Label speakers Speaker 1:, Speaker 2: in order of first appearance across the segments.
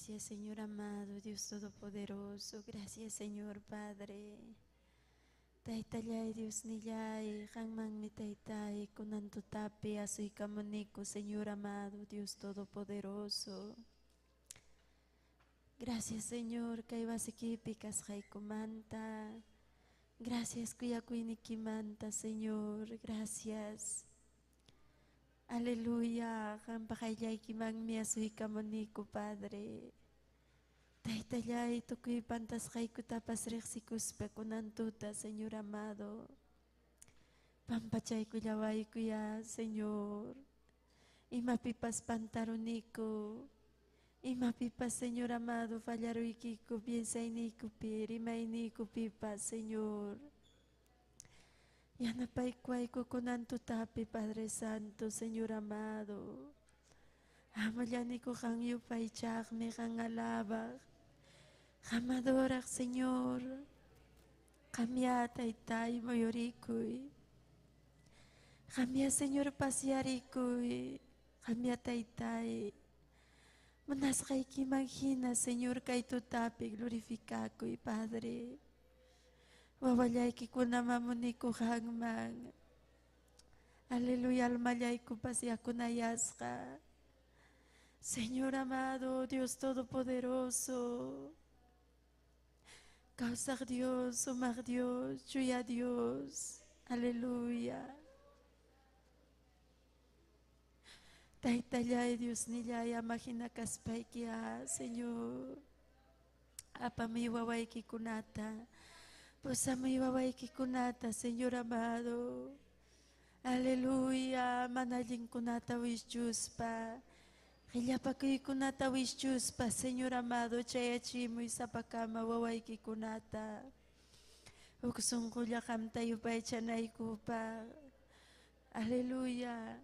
Speaker 1: Gracias, Señor amado, Dios Todopoderoso. Gracias, Señor Padre. Taytallay, Dios nillay, hanman mi taytay, kunantutapi, asoy kamoniko, Señor amado, Dios Todopoderoso. Gracias, Señor, kaibasikipi kasjaikumanta. Gracias, kuyakuinikimanta, Señor. Gracias. Aleluya, hampakaylay mi asoy kamoniko, Padre. Taytallay, tukuy pantas kutapas rexikuspe kunantuta, Señor amado. Pampachay kuyaway kuya, Señor. Imapipas pantaruniku. Imapipas, Señor amado, fallaruikiku, piensainiku, rimainiku pipas, Señor. Yanapay kuayku kunantutapi, Padre Santo, Señor amado. Amayaniku kang yupay chakme kang alabak. Amadorak, Señor. Cambia, taytay, moyorikuy. Cambia, Señor, pasiarikuy. Cambia, taytay. Manas kay kimagina, Señor, kay tutapi, glorificakuy, Padre. Wawalay kikunamamuniku hangman. Aleluya, almayay ko pasiakunayas ka. Señor amado, Dios Todopoderoso. Causa Dios, sumar Dios, chuya Dios. Aleluya. Taytallay, Dios nillay, amajina kaspaykia, Señor. Apami wawayki kunata. Posami wawayki kunata, Señor amado. Aleluya, manalin kunata wischuspa. Hillapakuy kunata wischuspa, Señor amado, chayachimu isapakama wawayki kunata. Uksunkulla kamtayupay chanaykupa. Aleluya.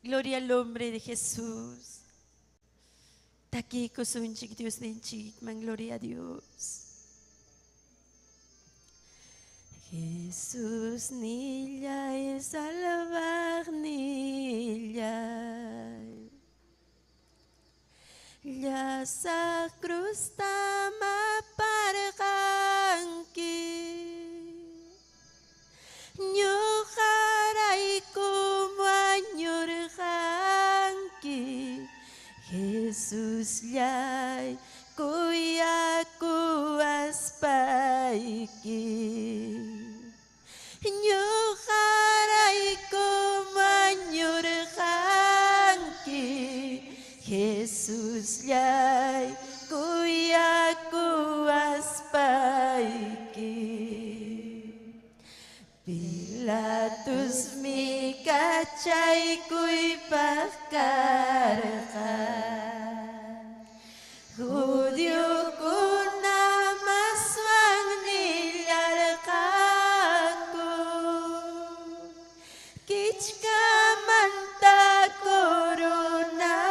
Speaker 1: Gloria al nombre de Jesús. Taki kusunchik Dios ninchik, man gloria a Dios. Jesús nilla es salvar nilla. Ya sa cruz tama parangki. Nyuharay kumanyurangki. Jesús yay kuya kuaspaiki. Nyuharay kumanyurangki. Jesús yay kuya kuaspaiki. Pilatus mi kachay kuy pagkarka. Judyo kuna maswang nilarkaku. Kichka manta coronaspa.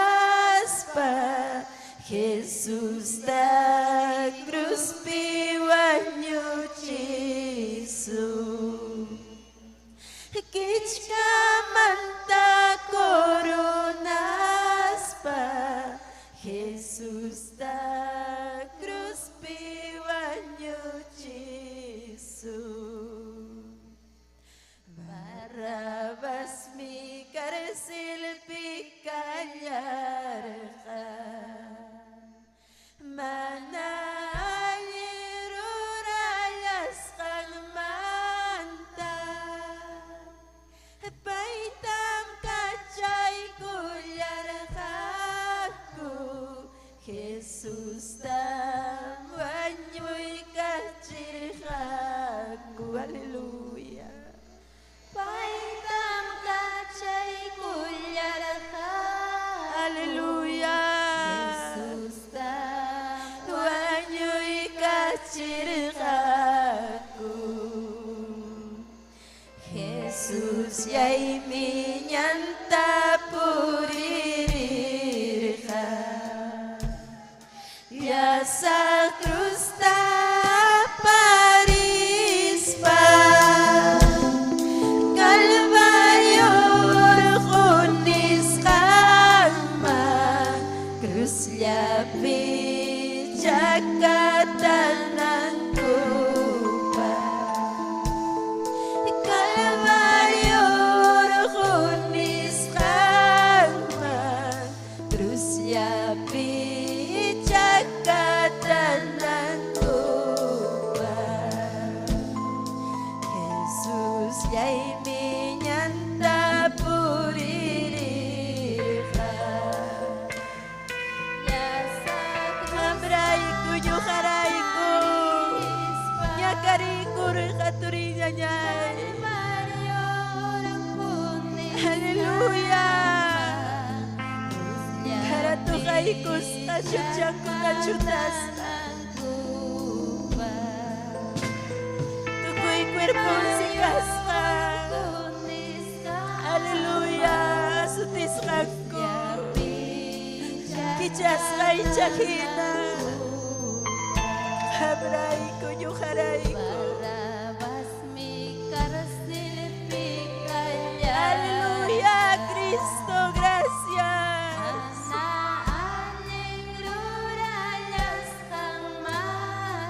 Speaker 1: Jesús da cruz piwanyo chisu. Kichka manta coronaspa. Jesús da cruz piwanyo chisu. Barrabas mi cárcel picallarja. Manayerurayas kang manta. Paitam kachay kulyarhaku. Jesús tam wanyoy kachirhaku. Aleluya. Paitam kachay kulyarhaku. Aleluya. Jesús tam wanyoy kachirhaku. Jesús yay minyanta purirja. Ya sa cruz taparispa. Kalbaryo orjunis kama. Cruz llapi jakatan ng kupa. Kalbaryo orjunis kama. Cruz llapi jakatan ng kupa. Jesús yay minyanta puririja. Mambrayku yujarayku. Ñakariku rejaturiña ñay. Aleluya. Karatuhaykus kachuchaku kachutas. Tukuy cuerpo si kasqa. Aleluya. Sutisqaku. Kichasqa ichajina. Habrayku yujarayku. Aleluya, Cristo, gracias.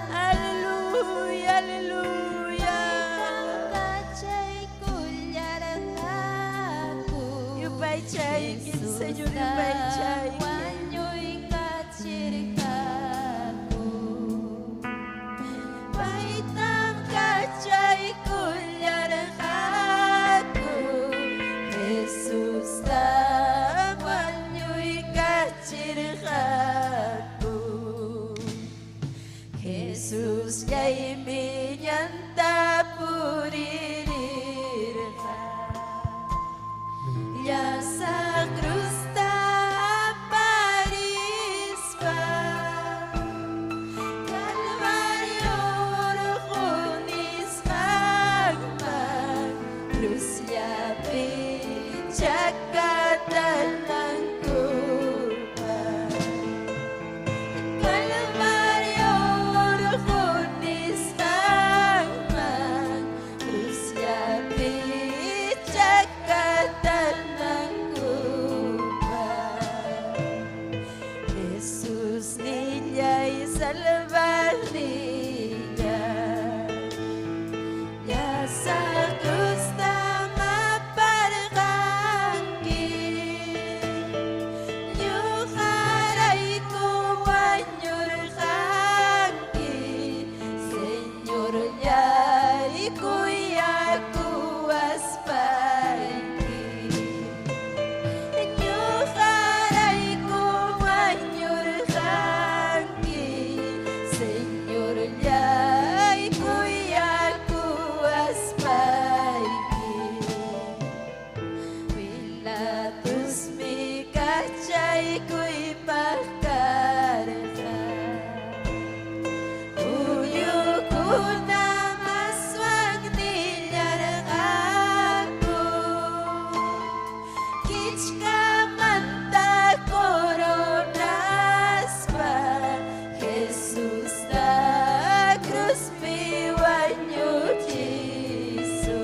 Speaker 1: Aleluya, aleluya. Yupay chaykin, Señor, yupay chaykin. Paitam ka salvay ko'y pagkarga. Uyo ko na maswag nilarang ako. Kichka manta coronas pa. Jesus na cruz piwanyo Jesu.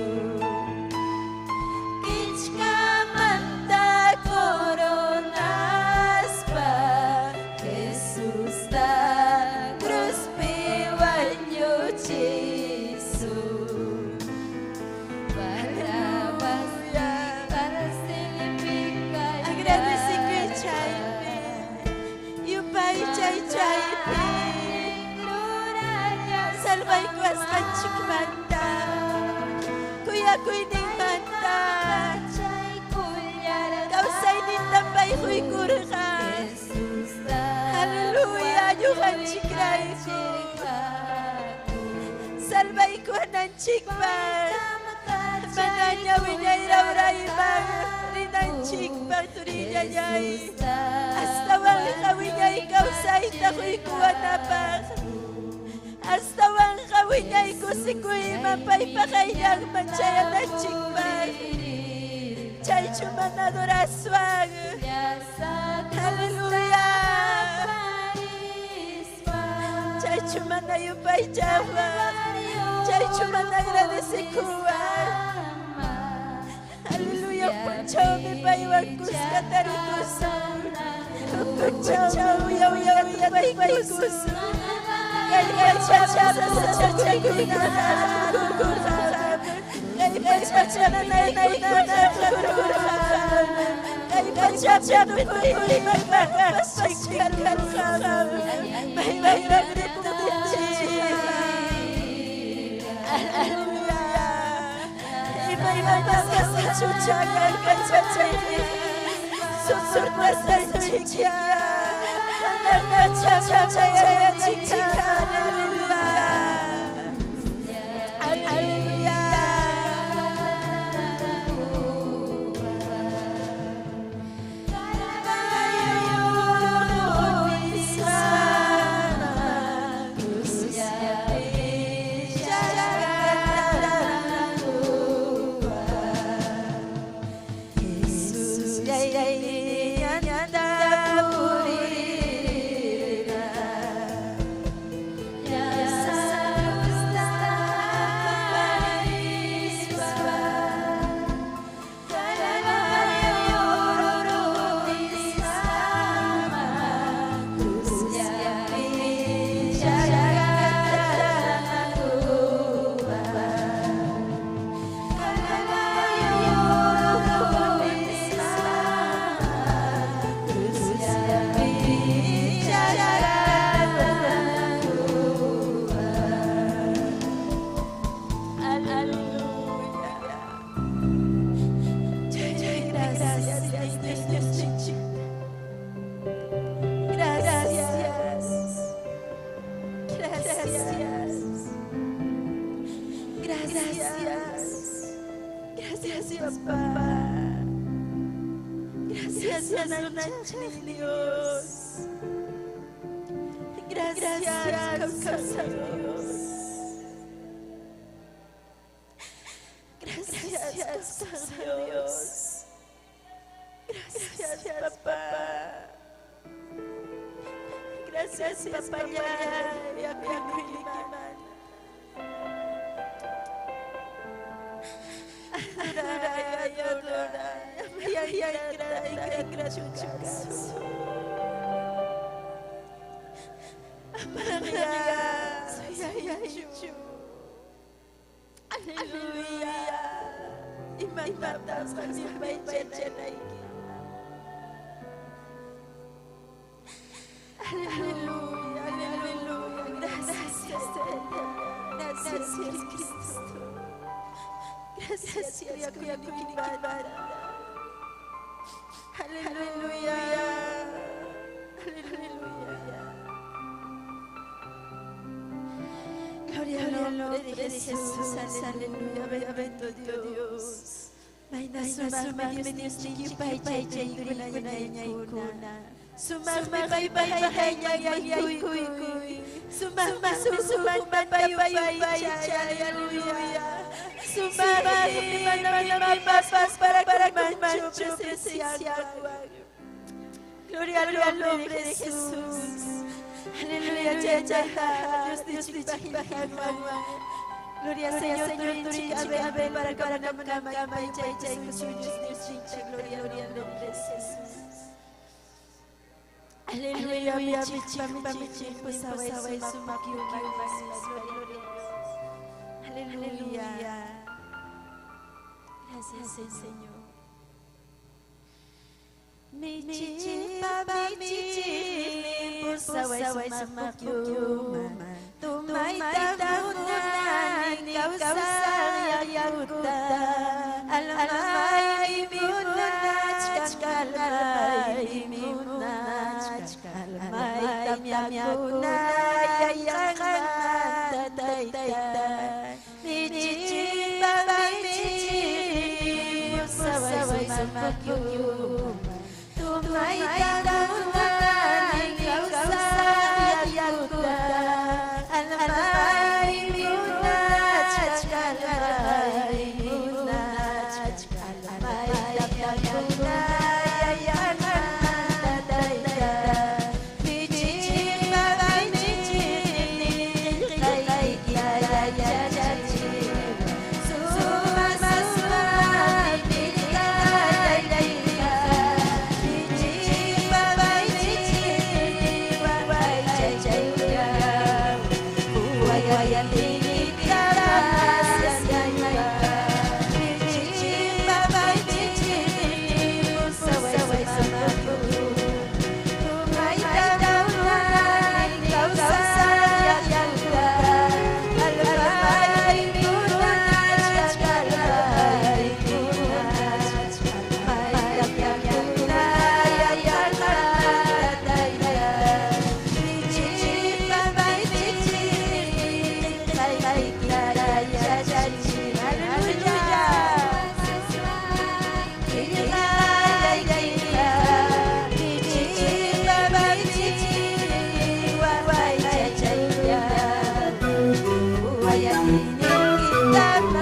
Speaker 1: Kichka manta coronas pa. Jesus na cruz piwanyo Jesu. Para significar agradeci que chaipe e o pai chaipe salvai ko hasta chikmanta kuya kuining manta kausay din tambay huy kurka hallelujah yuhan chikray salvai ko nan chikman mananya winyay rawray bang rinan chikman turinayay hasta wang kawinyay kausay takoy kuwa na bang hasta wang kawinyay kusikoy mapaypakayang manchaya na chikman chay chuman adoraswang hallelujah chay chuman na yupay jawa chay chuman agradecikuan hallelujah punchaw mi paywag kuskatarikusang punchaw yaw paywagkusang kaya chachara sa chachagurang kaya chachara na kaya chachara pili magpapasagkalang paywag na pumunti hallelujah iba'y magpapasagkalang kachachara susurpas na chikya chachara chikya Gracias, papá. Gracias, Dios. Gracias, Dios. Gracias, Dios. Gracias, papá. Gracias, papá. Ya, Gloria al nombre de Jesús, aleluya, bendito Dios. Mayna sumagmi Diyos ninyo pahichay kuna. Sumagmi pay kuy. Sumagmi pay hallelujah. Sumagmi mapaspas para mancho presencial. Gloria al nombre de Jesús. Aleluya, Dios Gloria Señor, ven para gloria al nombre de Jesús. Aleluya, aleluya. Gracias, Señor. Michi, pusaway sumakyuma. Tumay tamunan, ikaw sa yakuta. Alamay munach, kalamay munach, kalamay tamyakuna, yayakan tatay. Michi, pusaway sumakyuma. Tumay tamunan, ikaw sa yakuta. Alamay munach, kalamay munach, kalamay tamyakuna, yayakan tatay. Michi, kay yayayachi.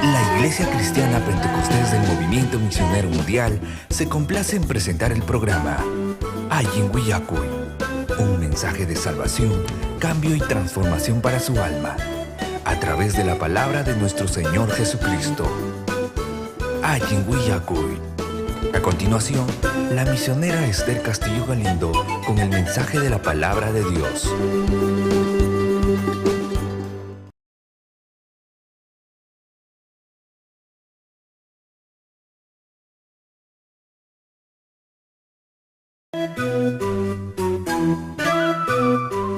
Speaker 2: La Iglesia Cristiana Pentecostés del Movimiento Misionero Mundial se complace en presentar el programa Ayinhuiyacuy, un mensaje de salvación, cambio y transformación para su alma, a través de la palabra de nuestro Señor Jesucristo. Ayinhuiyacuy. A continuación, la misionera Esther Castillo Galindo con el mensaje de la palabra de Dios.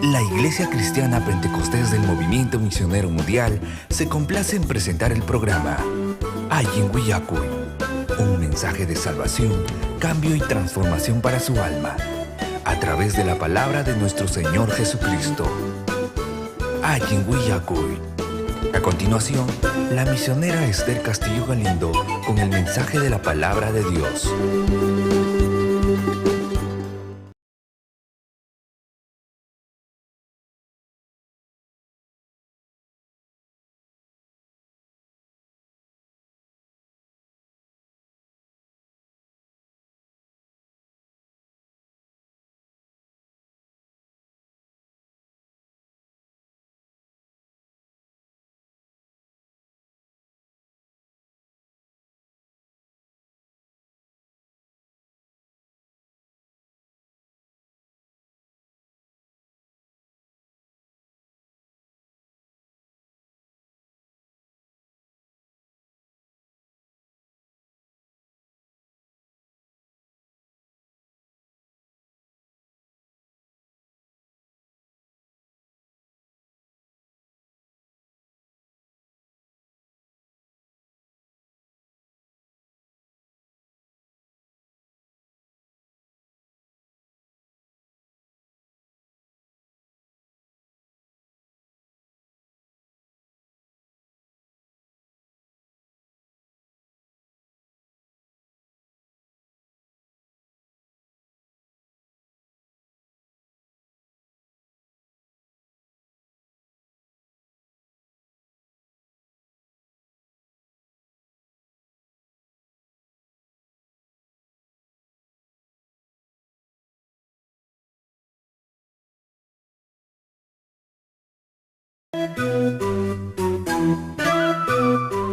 Speaker 2: La Iglesia Cristiana Pentecostés del Movimiento Misionero Mundial se complace en presentar el programa Ayinhuiyacuy, un mensaje de salvación, cambio y transformación para su alma, a través de la palabra de nuestro Señor Jesucristo. Ayinhuiyacuy. A continuación, la misionera Esther Castillo Galindo con el mensaje de la palabra de Dios.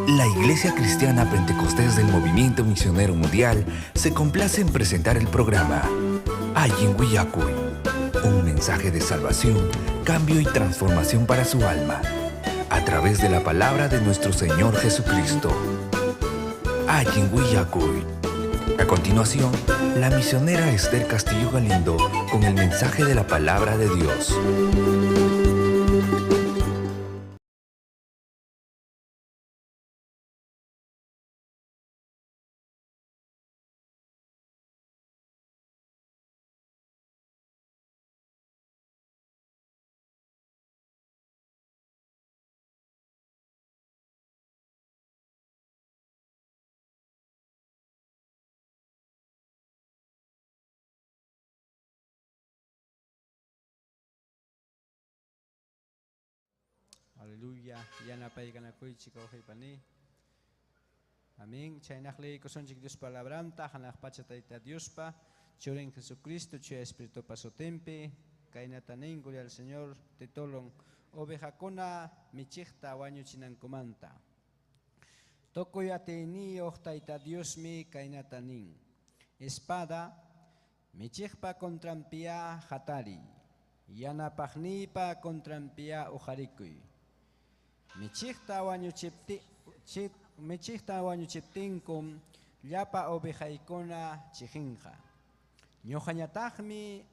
Speaker 2: La Iglesia Cristiana Pentecostés del Movimiento Misionero Mundial se complace en presentar el programa Ayin Willacuy, un mensaje de salvación, cambio y transformación para su alma, a través de la palabra de nuestro Señor Jesucristo. Ayin Willacuy. A continuación, la misionera Esther Castillo Galindo con el mensaje de la palabra de Dios.
Speaker 3: Aleluya, yanapay kanakuy chikaw pani. Amén. Chaynakli kusonchik Dios palabram tajanak pachatayta Dios pa. Churen Jesucristo, chuya Espíritu pasotempe. Kainatanin gloria al Señor titolong ovejakona michikta wañuchinankumanta. Tokoyatini ohtayta Dios mi kainatanin. Espada michikpa contrampia hatari. Yanapagnipa contrampia ujarikuy. Michikta wañuchiptinkum llapa ovejaykuna chijinja. Ñuqañataqmi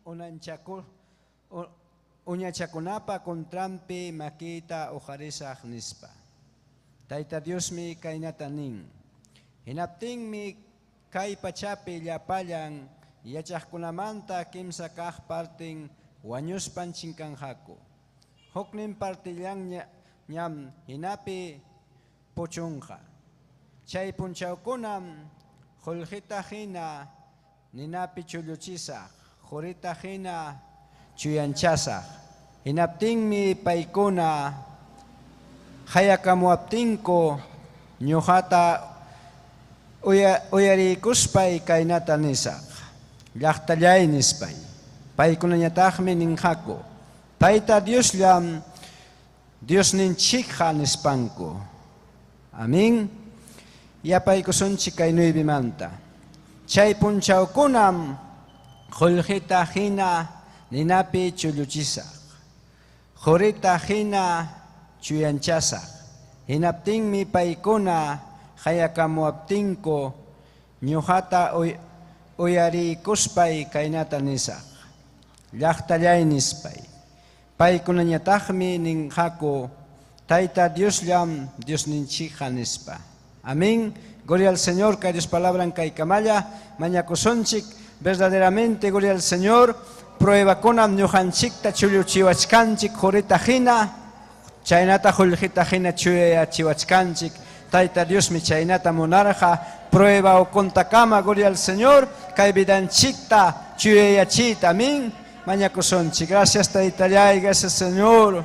Speaker 3: uñachakunapa contrampi makita ujarisaq nispa. Tayta Diosmi kaynatanin. Hinaptinmi kay pachapi llapallan yachaqkunamanta kimsa kaq partin wañuspan chinkanjaku. Huknin partillan ñam hinapi puchunja. Chay punchawkunam julhita hina ninapi chulluchisaq, jurita hina chuyanchasaq. Hinaptinmi paykuna hayakamuaptinku ñuqata uyarikuspay kaynata nisaq. Llaqtallay nispay. Paykunañataqmi ninjaku. Tayta Diosllam Dios ninchikja nispanku. Amén. Yapaykusunchik kaynuypi manta. Chay punchawkunam qullqita hina ninapi chulluchisaq. Qurita hina chuyanchasaq. Hinaptinmi paykuna hayakamuaptinku ñuqata uyarikuspay kaynata nisaq. Llaqtallay nispay. Paykunañataqmi ninjaku Tayta Diosllam Dios ninchikja nispa. Amén. Gloria al Señor, que Dios palabra en Kaikamaya, mañakusonchik, verdaderamente, gloria al Señor, prueba konam ñuqanchikta chulluchiwachkanchik jurita hina, chaynata juljita hina chuyachiwachkanchik, Tayta Dios mi chaynata monarja, prueba o kontakama, gloria al Señor, kay vidanchikta chuyachita. Amén. Mañakusonchik. Gracias Taytallay, gracias Señor.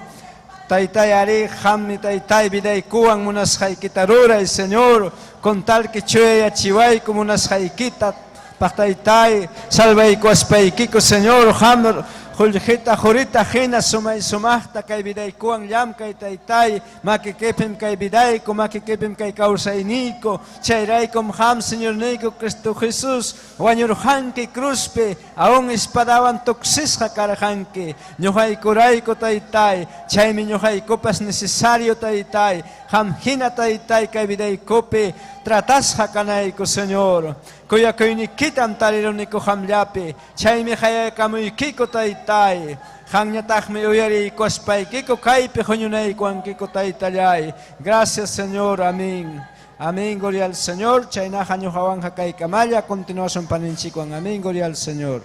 Speaker 3: Taytay ari hammi taytay viday kuan munas haykitarura, Señor, con tal que chuya chiway como unas haykita pastaytay salvayku aspaykiko, Señor, hammer juljita jurita hina sumay sumahta kay viday kuan llam kay taytay makikipim kay viday ko makikipim kay kausayniko chayraykum ham Señor niko Cristo Jesús wañurhanki cruzpe aún espadawan tuksisqa karhanki ñuqaykurayku taytay chaymi ñuqaykupas necesario taytay ham hina taytay kay vidaykupi tratasqa kanayku, Señor. Kuyakuynikitam tariruniku hamllapi chaymi hayakamuykiko taytay hanñataqmi uyariykuspaykiku kaypi huñunaykuankiku taytallay. Gracias, Señor. Amén. Amén. Gloria al Señor. Chaynaqa ñuqawanqa kaykamalla. Continuación paninchikwan. Amén. Gloria al Señor.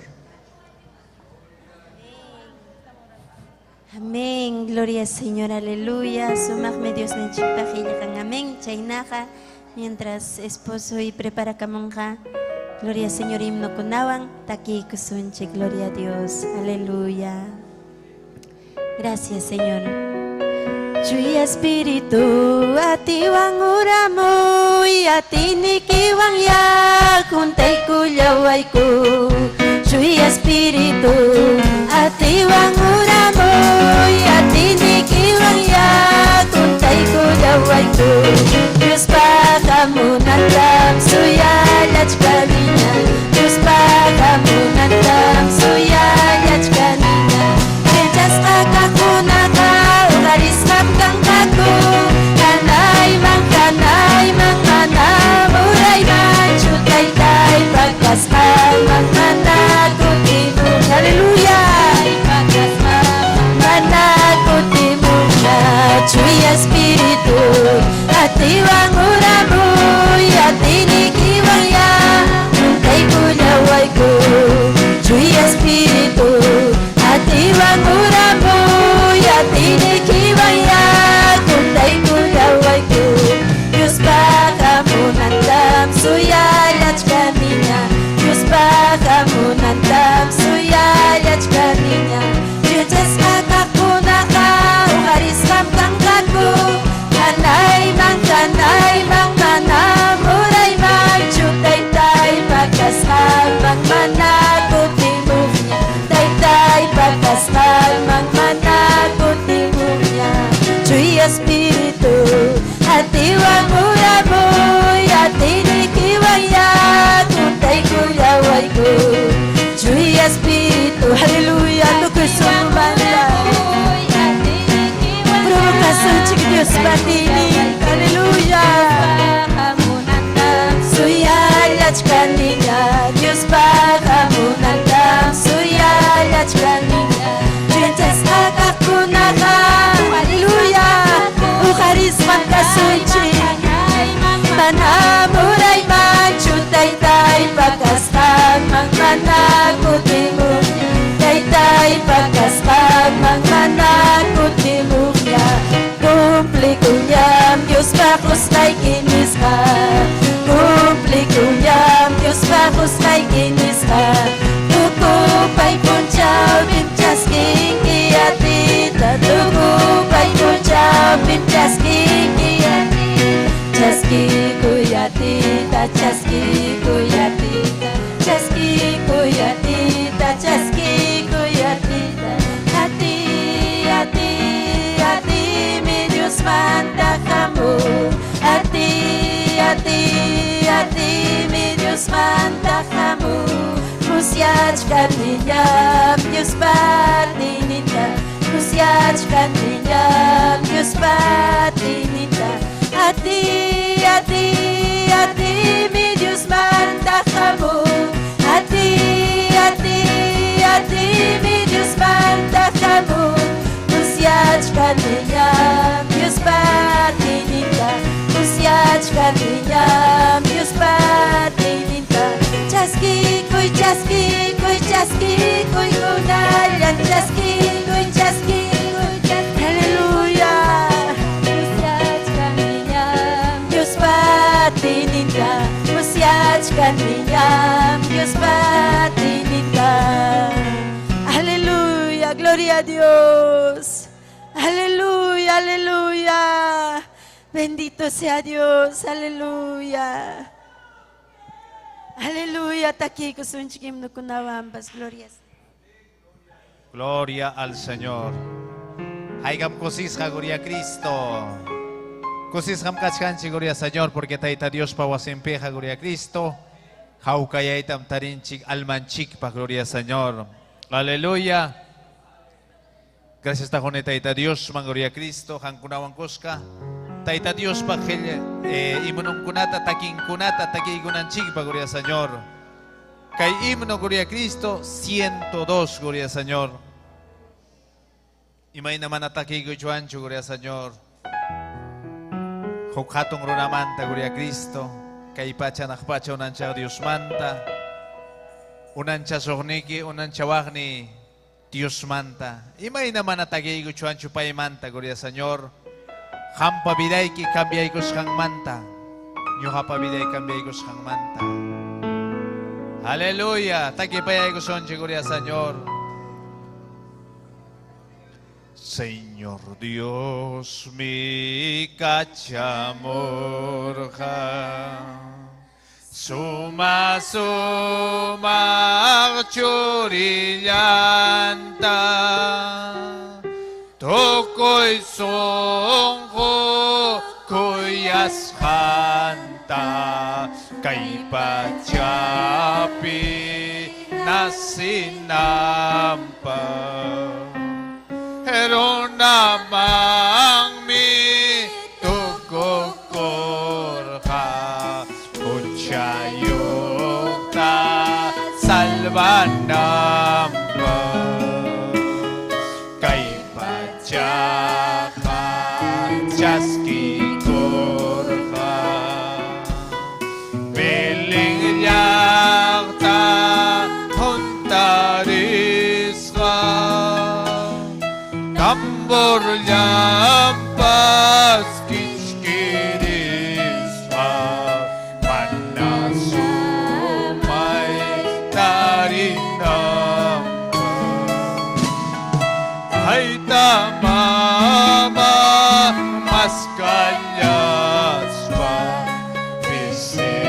Speaker 1: Amén, gloria al Señor, aleluya. Sumagme Dios ninchikpajillan. Amén. Chaynaqa, mientras esposo y prepara kamonja, gloria al Señor himno kunawan, taki kusunche, gloria a Dios, aleluya. Gracias, Señor. Chuy Espíritu, a ti van uramo y a ti nikiwan ya kuntay kuyawayku. Chuy Espíritu, a ti van uramo y a ti nikiwan ya Espiritu, hati wanguramu, hati nikiwaya, kuntai kuyawaiku, Diyos pakamunandam, suyayach kaninya, Diyos pakamunandam, suyayach kaninya, Jesus akakunaka, uharis kamkang kaku, kanay mang manamuray mang, chutay tay pagkasal, mang manakot timumnya, tay tay pagkasal, mang manakot timumnya, Chuy Espiritu, hati wanguramu, hati nikiwaya, kuntay kuyaway ko, Chuy Espiritu, haleluya, lukoy sumanda, provocação de Deus patini, haleluya, suyayach kaninya, Dios pakamunandam, suyayach kaninya, Jesus akakunaka, haleluya, ukarisman kasunchi, manamuray man, chutay tay pagkastan, mang manakutimu, tay tay pagkastan, mang manakutimu, kumpli kunyam, Dios bajos kay kinis ka, kumpli kunyam, Dios bajos kay kinis ka, tukupay punchaw, pinchas kikiyatita, tukupay punchaw, pinchas kikiyatita, chaski kuyatita, chaski kuyatita, chaski kuyatita, chaski kuyatita, hati, hati, hati, mi Dios manda kamu, hati, hati, hati, mi Dios manda kamu, musiać kaninya, Dios patinita, musiać kaninya, Dios patinita, hati, hati, hati, mi Dios manda kamu, hati, hati, hati, mi Dios manda kamu, musiać kaninya, Dios patinita, musiać kaninya, Dios patinita, chaski kuy kunalan, chaski kuy, haleluya, musiać kaninya, Dios patinita, musiać kaninya, Dios patinita, aleluya, gloria a Dios. Aleluya, aleluya. Bendito sea Dios, aleluya. Aleluya, taki kusunchikim no kunawambas, glorias.
Speaker 4: Gloria al Señor. Haygam kusis gloria a Cristo. Kusis ham kachkanchi gloria Señor, porque taita Dios pawasimpeja gloria a Cristo. Haukayaitam tarinchik almanchik pa gloria Señor. Aleluya. Gracias tajone taita Dios man gloria a Cristo. Hankunawan kuska. Taita Dios pa imunong kunata taking kunata takigunanchik pa gloria Señor. Kay himno gloria a Cristo 102 gloria a Señor. Imay naman atakigo juancho gloria a Señor. Hukhatong runamanta gloria a Cristo. Kay pacha nakpacha unancha Dios manta. Unancha sogniki unancha wagni Dios manta. Imay naman atakigo juancho pay manta gloria a Señor. Hampa biday ki kambiay ko skang manta. Nyo hapa biday kambiay ko skang manta. Aleluya. Takipayay ko son gloria Señor. Señor Dios mi kachamorja. Suma churillanta. Tokoy songho kuyas hanta kay pachapi nasinampa pero namang mi tukukorha kuchayukta salvanampa kay Chaka chaski korha Biling yakta huntari Amborlampas kichkirispa manasumay tarinampa ay tamama maskalyaspa bisilima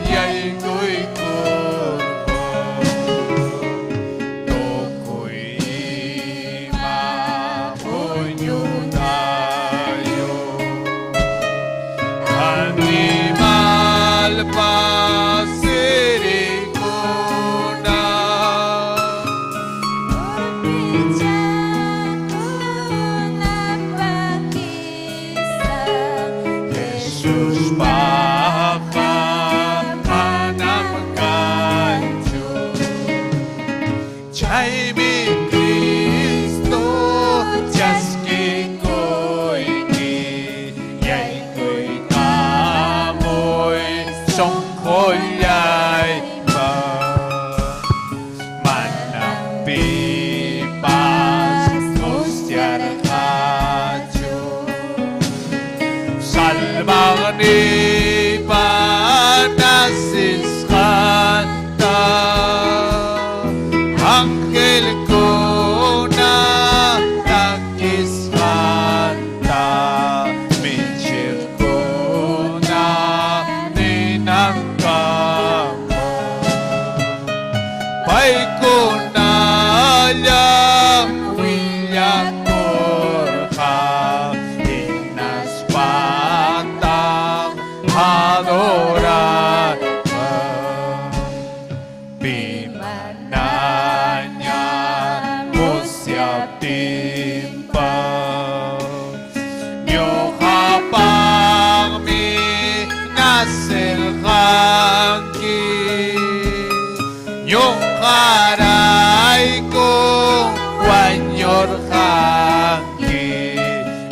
Speaker 4: yay ko'y kurbo toko'y mapunyo tayo animal pasirikuna Jesus Papa manamkanyo Chay mi Cristo Tiyaski ko'y yay ko'y tamoy songkolyay pa manampipas mustyar kadyo Salmang ni panasis kanta Anghel ko na takis kanta Minchir ko na ninangkama Pay ko na lang wilyakur ka Inas patang adorat ka Pimananya mo siya timpa Nyo kapang minasilhangki Yung karay ko wanyor hangki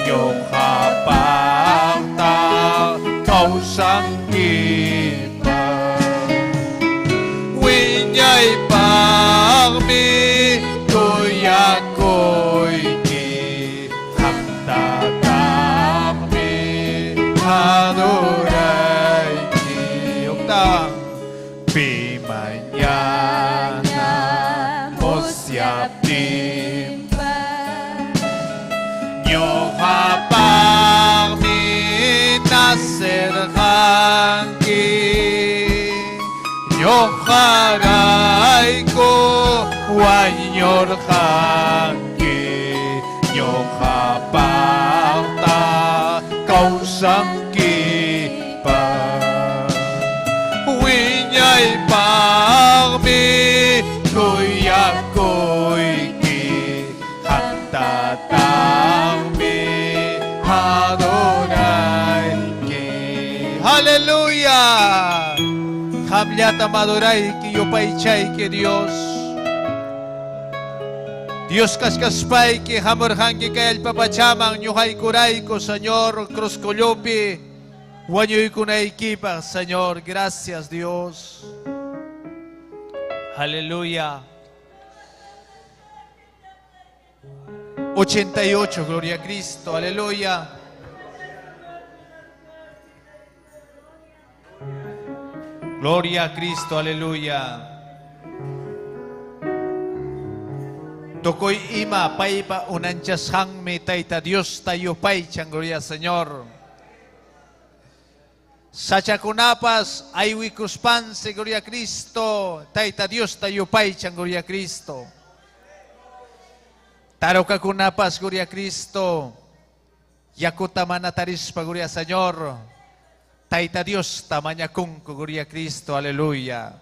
Speaker 4: Yung kapang ta kausang kipa Winyay pagmi kuya ko'y ki Hamtatangmi adoray ki Uktang Pimanyana mo siya timpa Nyo kapag minaserhangki Nyo karay ko wanyor hangki Nyo kapag ta kausang kipa Winyay pagmi kuya ko'y ki Hamtatangmi adoray ki Hallelujah! Hamlyata madoray ki yupay chay ki Dios Dios kaskaspay ki hamurhangi kayal papachamang nyuhay kuray ko Señor Cruz Colupi Wanyoy ko na ikipa, Señor. Gracias, Dios. Aleluya. 88, gloria a Cristo. Aleluya. Gloria a Cristo. Aleluya. Tokoy ima, paipa, unanchas hangme, taita Dios, tayo pay, chang gloria, Señor. Sachakunapas aywi kuspan se gloria a Cristo taita Dios tayo pay chan gloria a Cristo tarokakunapas gloria a Cristo yakuta manataris pa gloria Señor taita Dios tamanya kung gloria a Cristo aleluya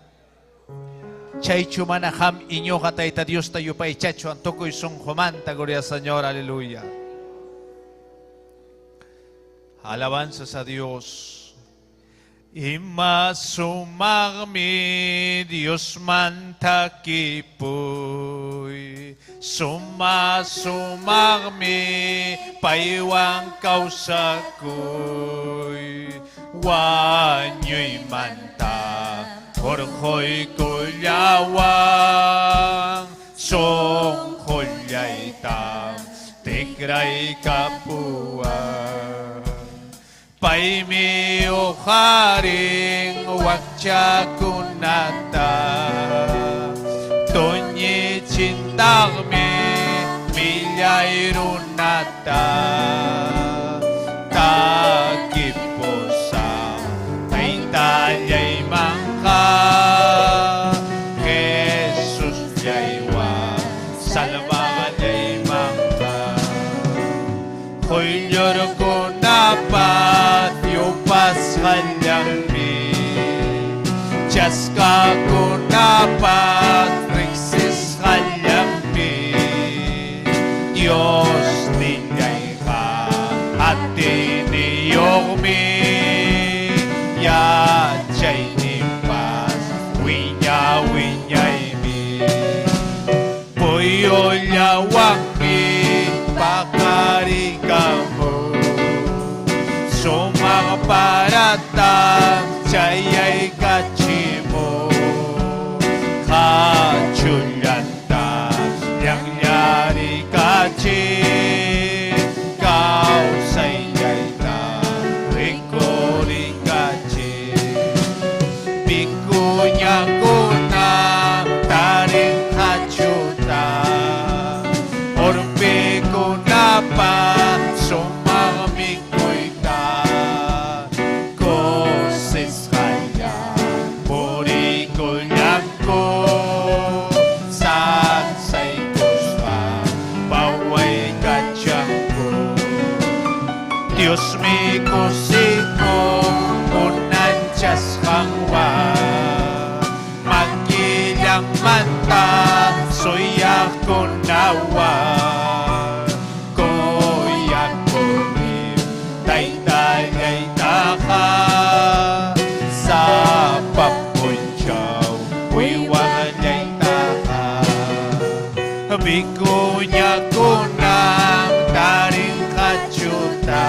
Speaker 4: chay chumanaham inyo ka taita Dios tayo pay chacho antokoy sung humanta gloria a Señor aleluya alabanzas a Dios. Ima sumagmi Dios mantakipoy sumagmi paiwang kausakoy wanyo'y manta korkoy kulyawang song kulyay Paimi o haring wakcha kunata Tonyi cintagmi milyay runata Takiposa taitalyay mangka Jesus yaywa salmalyay mangka Hulyor ko dapat yupas kanyang Jaska ko dapat riksis kanyang Diyos niya'y ka at tiniyong mi Yachay nimpas winya'y mi Puyo lawang mi pakari kamu Sumang paratang jaya'y kachimo Kachulyanta yang nyari kachi Kau saya'y ta rikori kachi Bikunya kuna taring kachuta Orbe kuna pa sumang mikoy ta Koses kaya puri kunyako Saksay kuspa baway kadyangko Diyos mi kusiko unandyas kangwa Magilang mata soya kunawa Koyak kunim tay-tay taka Sa papunyaw wiwalay taka Bikunya kunang taring kachuta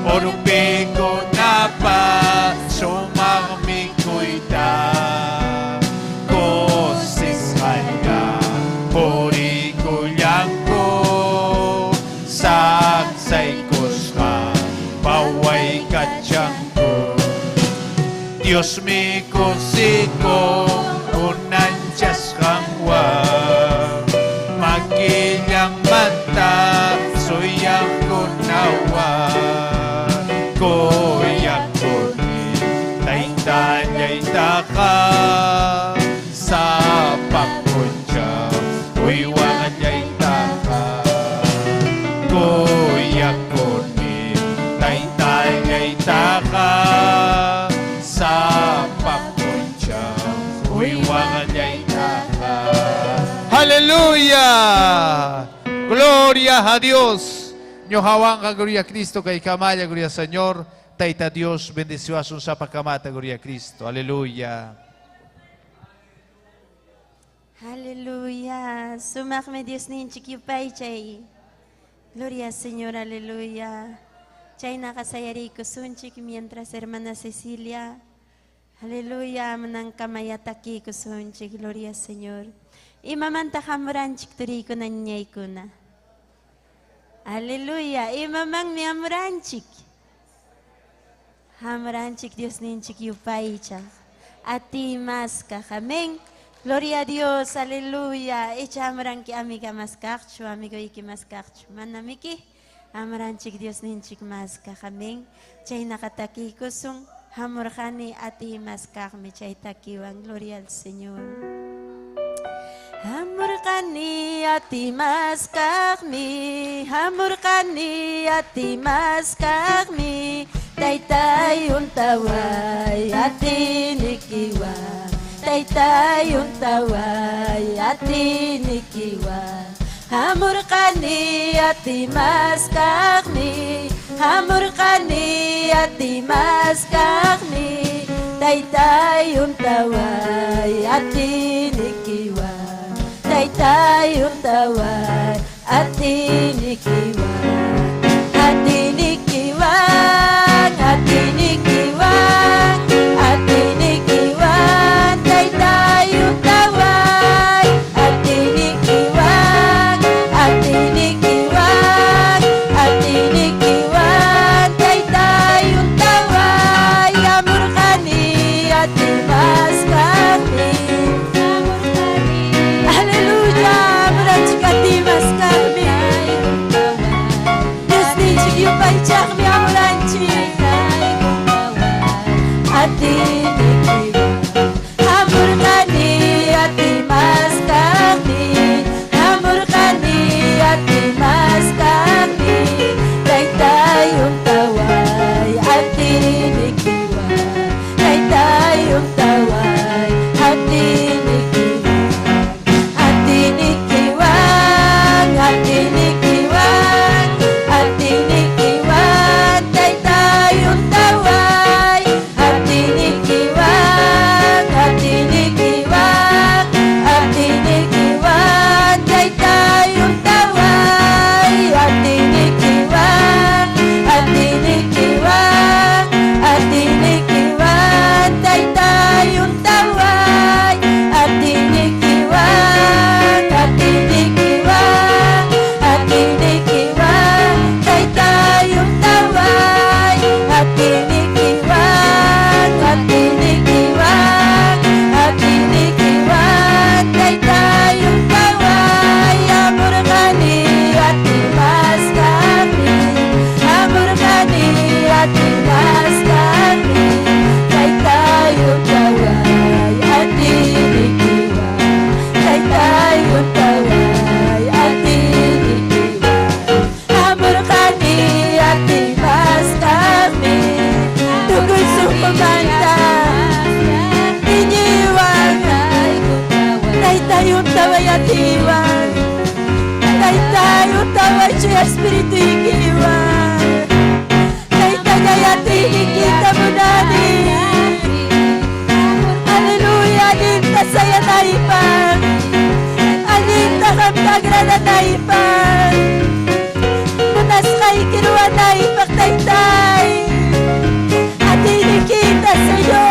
Speaker 4: Orbe ko na pa sumang mikoy da Koses kanya puri kulyang ko Saksay kusma baway kadyang ko Diyos mi kusiko unandyas kangwa Magilyang mata soyang kunawa Koyak kuni tay-tanya'y taka Sa papunja uywanya'y taka Koyak kuni tay-tanya'y taka Sa papunja uywanya'y taka Hallelujah! Gloria a Dios! Nyohawang ka gloria a Cristo kay kamaya gloria Señor. Taita Dios bendició a sa pagkamata gloria a Cristo. Aleluya.
Speaker 1: Aleluya. Sumakme Dios ninchik yupay chay. Gloria Señor, aleluya. Chay nakasayari ko sunchik mientras hermana Cecilia. Aleluya. Manang kamayataki ko sunchik. Gloria Señor. Imamanta kamuranchik turi ko nanyay ko na. Aleluya. Imamang mi amuranchik. Hamuranchik Dios ninchik yupay chay. Ati mas kakameng. Gloria a Dios, aleluya. Echa amran ki amiga maskakchu, amigo iki maskakchu. Manamiki, amran chik Dios ninchik maska kaming. Chay nakataki kusung, hamurkani ati maskak mi chay takiwan. Gloria al Señor. Hamurkani ati maskak mi, hamurkani ati maskak mi. Taytay untaway ati nikiwan. Taytay untaway ati nikiwa Hamurkani ati maskakni Hamurkani ati maskakni Taytay untaway ati nikiwa Taytay untaway ati nikiwa Ati nikiwa Ati nikiwa Ati nikiwa Taytay untaway ati nikiwan Ati nikiwan Ati nikiwan Taytay Tayong taway at iwan. Tayong taway siya Espiritu ikiwan. Tagay at inikita mo namin. Haleluya, alinta saya naipag. Alinta kam tagra na naipag. Munas kay kinuha naipag taytay. At inikita sa'yo.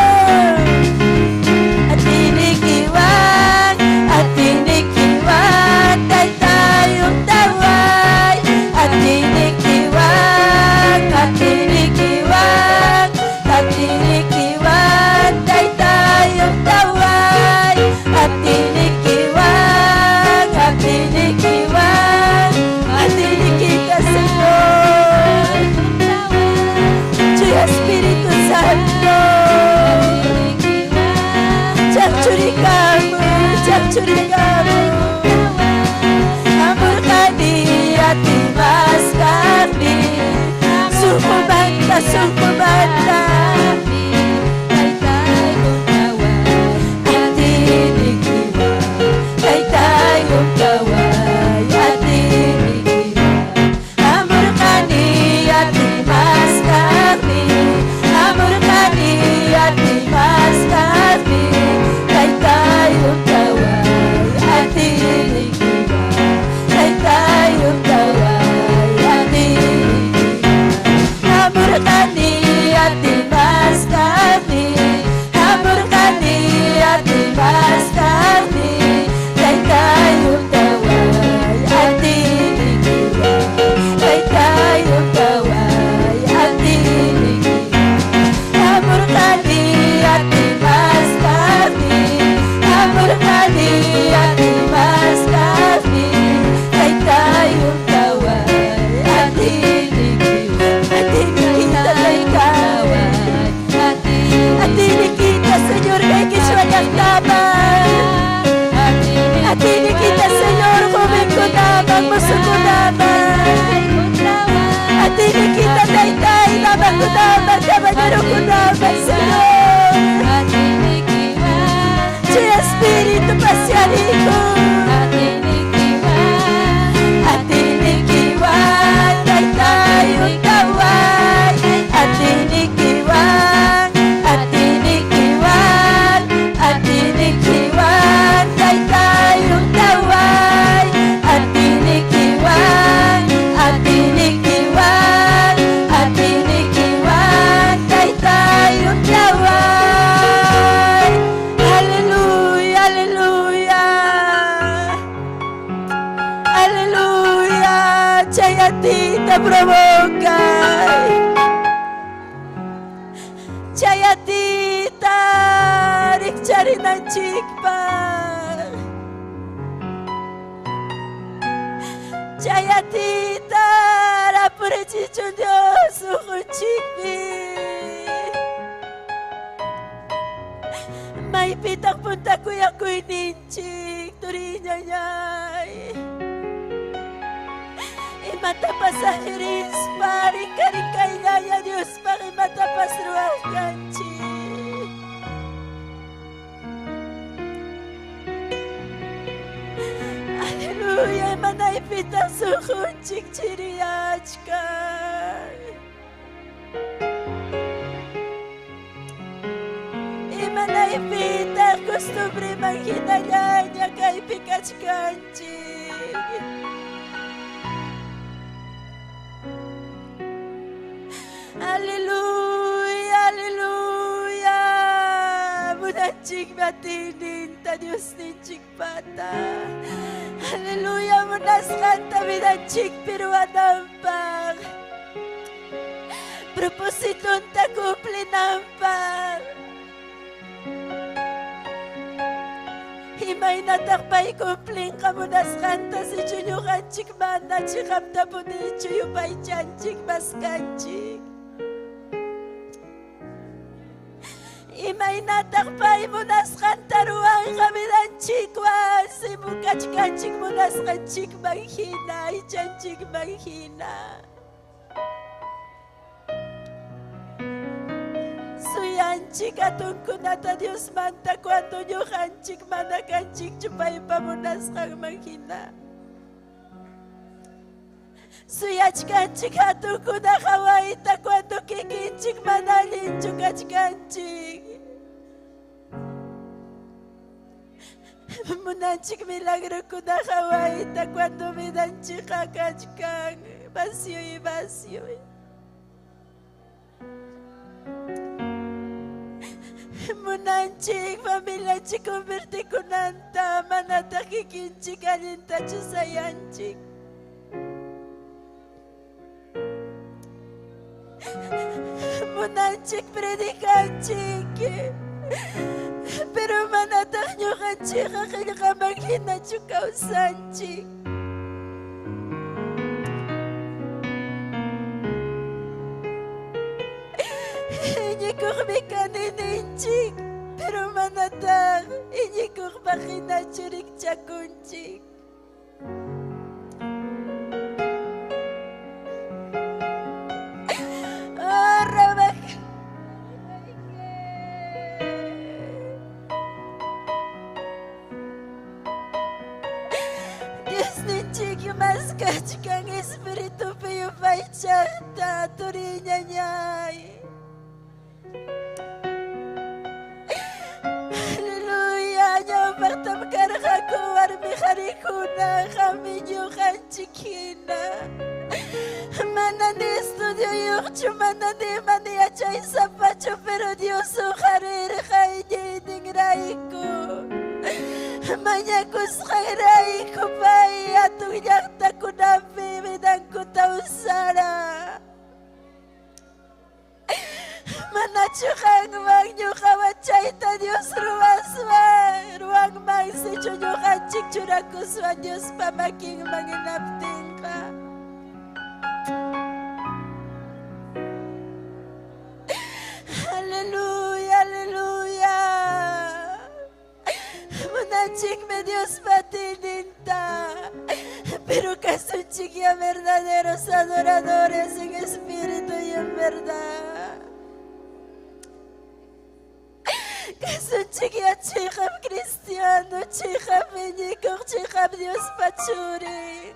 Speaker 1: At inikiwan. At inikiwan. Taytayong taway. At inikiwan. At inikiwan. At inikiwan. Taytayong taway. At inikiwan. At inikiwan. At inikita sa'yo. Diyo Espiritu Santo. Curi kamu, curi kamu. Amor kami hati mas kami. Suku banta. Hati nikiwa, tayong kaway. Hati nikiwa. Amor kami hati mas kami. Amor kami hati mas kami. Tayong kaway at inikiwan. Tayong kaway at inikiwan. Amor kani at imas kami. Amor kani at imas kami. Tayong kaway at inikiwan. Tayong kaway at inikiwan. Amor kani at imas kami. Amor kami at imas kami. Tayong kaway at inikiwan. At inikita kay kaway. At inikita Senyor kay kiswanyang tabang. At inikita Senyor kuming kunabang musukunabang. At inikita taytay labang kunabang kabanyero kunabang Senyor. Si Espiritu Pasialico. At inikiwan. Tayong kaway. At inikiwan. At inikiwan. At inikiwan. Tayong kaway. At inikiwan. At inikiwan. At inikiwan. Tayong kaway. Hallelujah, hallelujah. Hallelujah. Chayatita provokay. Chayatita rikchari ng chikpa. Chayatita rapure chichon Diyos ukuchikpi. May pitak punta kuya kuy ninchik turinya nyay. Imatapas sa hiris paring karikay ya Diyos pang imatapas ruang kanchi. Hallelujah, manay pitak sukunchik chiriyachkay. Imanay pita costumbre maghinalanya kay pikachkanchik. Hallelujah, hallelujah. Munachik batinin ta Diyos ni chikpata. Hallelujah, munaskan ta minachik piruanampang. Propositon ta kumple nampang. Himay natakpay kumpling kamunas kanta si Junyo kanchik mana chikap na po ni Chuyo pay chanchik mas kanchik. Imay natakpay munas kanta ruang kami ng chikwa si mukach kanchik munas kanchik manghina ichanchik manghina. Suyan Munanchik atunkunata Dios manta cuando ñuqanchik mana kanchikchu paypa munasqanman hina. Suyachkanchik hatunkuna hawayta cuando kikinchik mana allinchu kachkanchik. Munanchik milagrokuna hawayta cuando vidanchikqa kachkan vacío y vacío. Munanchik familianchik convertikunanta manata kikinchik allintachu sayanchik. Munanchik predicanchik, pero manata ñuqanchikqa qillqaman hinachu kawsanchik. Iñikuqmi kanininchik, pero manataq iñikuqpaq hinachu rikchakunchik. Mas kachkan espiritu piyu paychaqta turiñañay. Aleluya, ñawpaqtam karqaku warmi qarikuna qami ñuqanchik hina. Mana ni estudiuyuqchu, mana nimani yachaysapachu, pero Dios uqarirqay ninrayku. Mañakusqayrayku pay atun llaqtakunapi vidankuta usara. Manachu qanman ñuqawan chayta Dios ruwanman sichu ñuqanchik churakuswan Diospa makinman hinaptinqa. Aleluya, aleluya. Munanchikmi Dios patininta, pero kasunchik ya verdaderos adoradores en espíritu y en verdad. Kasunchik ya chikap cristiano, chikap iñikuq, chikap Dios pachurin.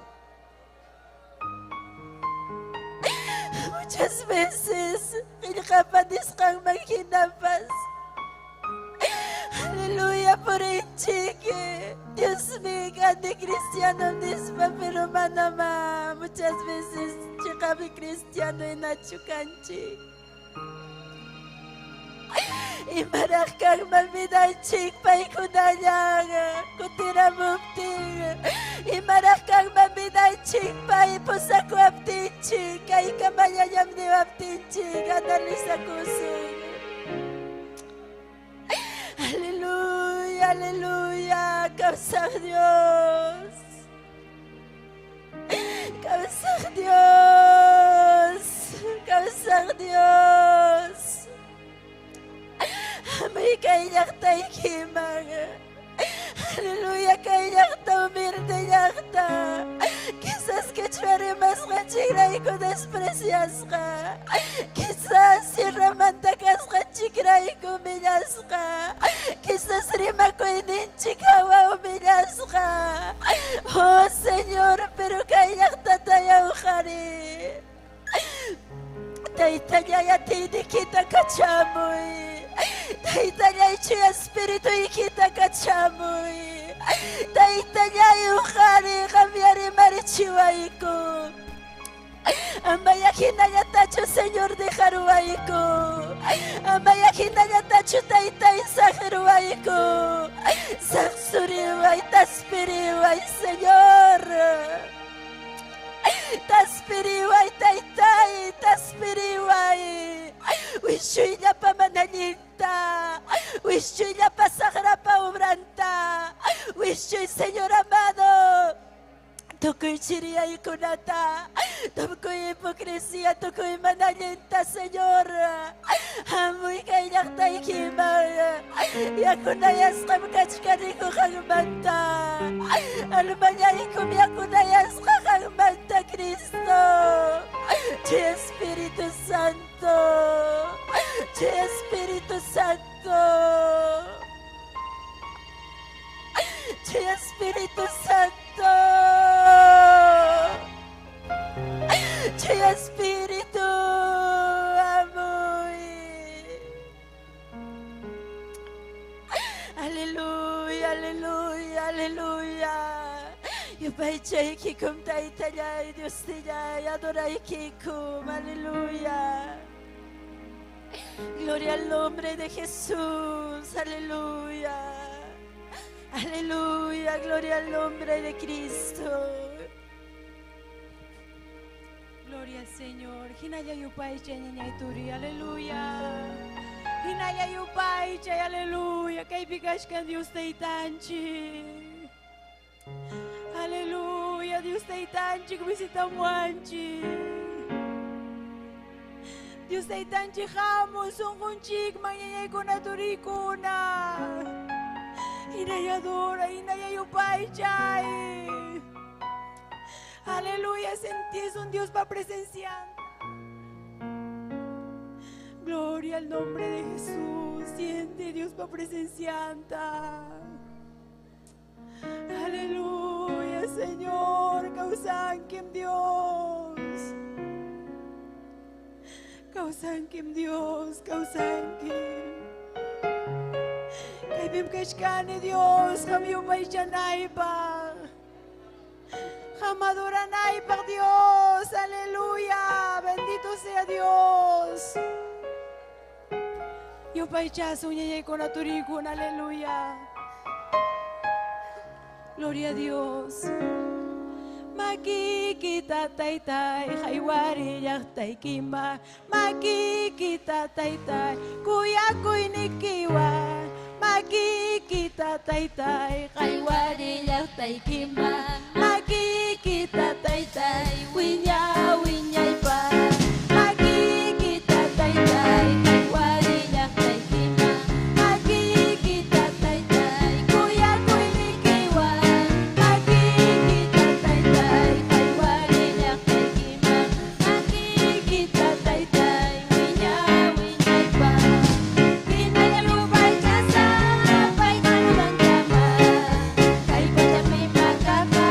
Speaker 1: Muchas veces qillqapan nisqanman hinapas. Aleluya por enchique. Dios mío, anticristiano nispa, pero manama. Muchas veces chikabi cristiano en achucanchi. Y maracang malvidan chik pay kudayaga, kutira mupting. Y maracang malvidan chik pay posaku aptinchi, kay kamayayam ni aptinchi, ganalisa kusung. Aleluya, aleluya, causa Dios. Causa Dios. Causa Dios. Amay kayakta ikimang. Aleluya, kayakta humilde yakta. Quizás que chuere más ganchigray ko desprecias ka. Quizás si ramantakas ganchigray ko humillas ka. Quizás rima ko ininchikawa humillas ka. Oh Señor, pero kayakta tayo hari. Taytayay atini kita kachamoy. Taytayay chi espiritu ikita kachamoy. Taytayay uhari kamyari marichiwaiko. Amaya hinayatacho Señor de Jaruaiko. Amaya hinayatacho taytay sajaruaiko. Saksuriway taspiriway Señor. Taspiriway taytay, taspiriway. Wishuy niya pa manalinta. Wishuy niya pa sakra pa obranta. Wishuy Señor amado. Tukoy chiriyay kunata. Tukoy hipokresía, tukoy manalinta Señor. Amoy kayak tay kimay. Yakunayas kam kachkaniko kagmanta. Almanyay kum yakunayas kagmanta Cristo. Che Espíritu Santo. Che Espíritu Santo. Espíritu Santo. Chay Espíritu amoy. Aleluya, aleluya, aleluya. Yo pai chay kikum taitaya Dios tiyay adoray kikum. Aleluya. Gloria al nombre de Jesús. Aleluya. Aleluya. Gloria al nombre de Cristo.
Speaker 5: Gloria al Señor. Hinaya yupay chay niñay turi. Aleluya. Hinaya yupay chay. Aleluya. Kay bigas kan Dios taytanchi. Aleluya. Dios taytanchi. Kumisita muanchi. Dios taytanchi jamos. Un kunchik. Manyayay ko na turi ko na. Hinaya adora. Hinaya yupay chay. Aleluya, sentís un Dios para presenciar. Gloria al nombre de Jesús. Siente Dios para presenciar. Aleluya, Señor. Causan que Dios. Causan que Dios. Causan que. Kaibim kashkane Dios. Kami umaychanay pa. Amadoranay por Dios, aleluya, bendito sea Dios. Yo paichazo ñeñe con aturicun, aleluya. Gloria a Dios. Makikita taytay, haywari yaktay kima. Makikita taytay, kuyakoy nikiwa. Makikita taytay, haywari yaktay kima. Makikita taytay, winya winyay pa. Makikita taytay, haywari yaktay kima. Makikita taytay, kuyakoy nikiwa. Makikita taytay, haywari yaktay kima. Makikita taytay, winya winyay pa. Kinayalubay ka sa pay kanulang kama. Kay pajami magkama.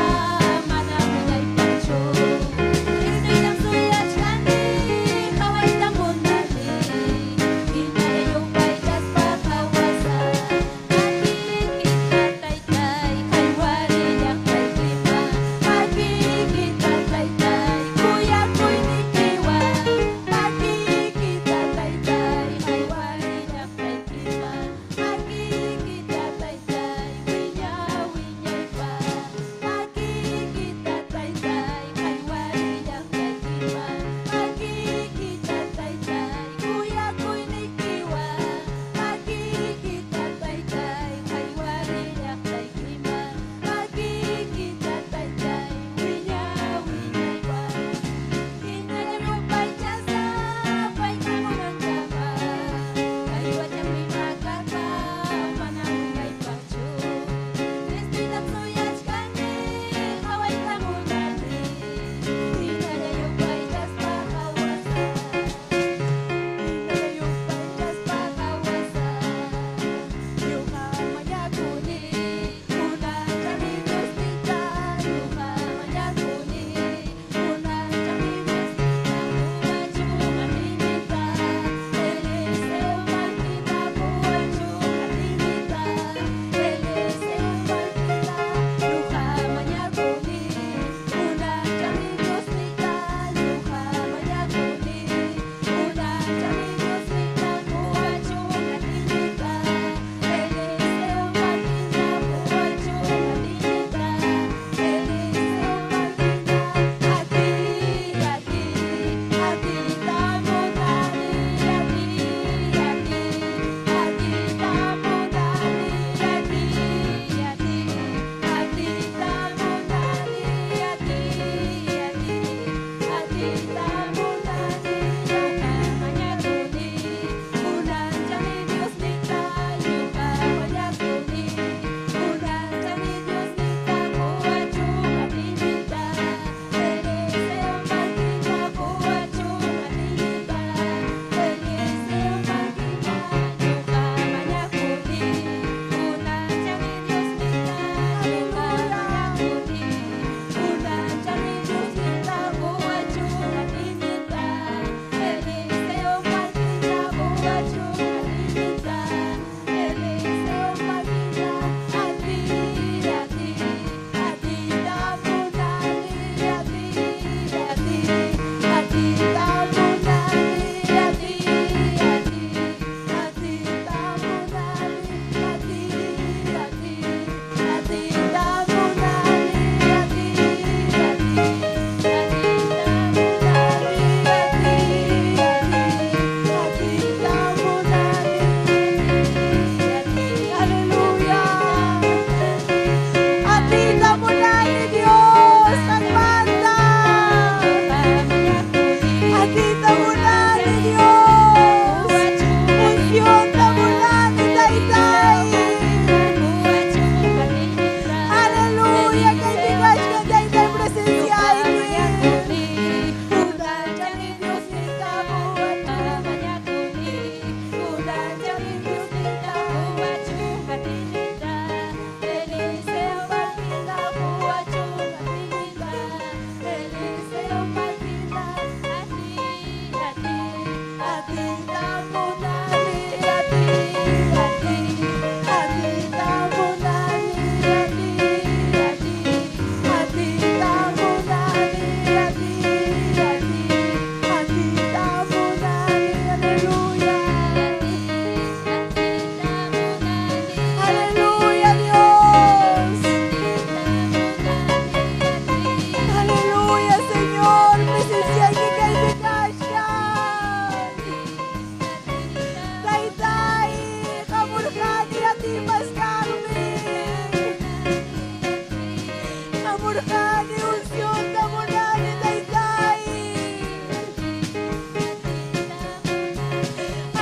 Speaker 5: urjani unción tamunani taytay.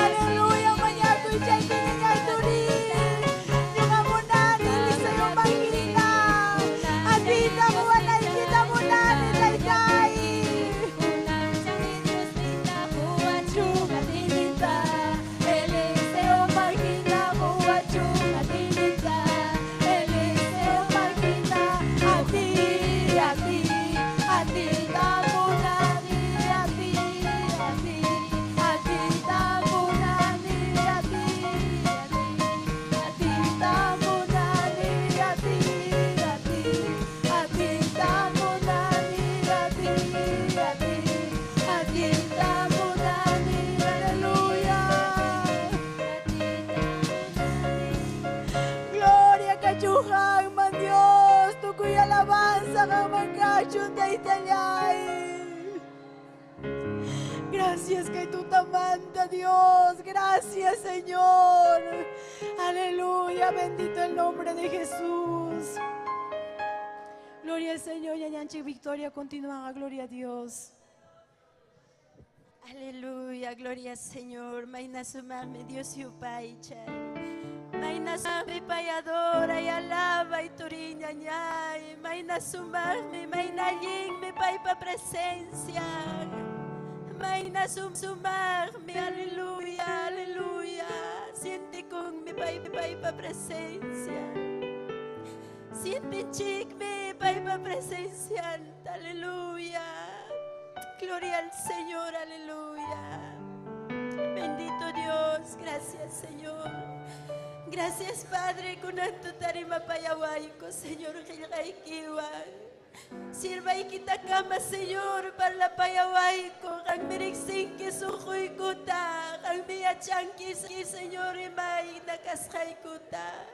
Speaker 5: Aleluya, mañana y chay niña turi. Yung amunani lisa yung magina. Atita mo walay kita munani taytay. Eliseo magina huwachong atinita. Eliseo magina ati tamunani ati tamunani ati tamunani ati tamunani tamunani. Aleluya. Gloria kachuhan man Dios, tukoy alabanza kang magkachun taytayay. Gracias kay tutamanta Dios, gracias Señor. Aleluya, bendito el nombre de Jesús. Gloria al Señor, Yanyanchi Victoria, continúa, gloria a Dios.
Speaker 1: Aleluya, gloria al Señor. Maina sumame Dios y upaicha. Maina sumame payadora y alaba y turiña ñay. Maina sumame, maina yin me paipa presencia. Maina sumarme, aleluya, aleluya. Siente con mi paipa presencia. Siente chic me paipa presencia. Aleluya. Gloria al Señor, aleluya. Bendito Dios, gracias Señor. Gracias Padre, con tu tarima payahuayco, Señor, Gilgaikiwan. Sirva y quita cama, Señor, para la payahuayco, ang mirixin que sujuy kuta, ang miyachanquis, Señor, y may nakashay kuta.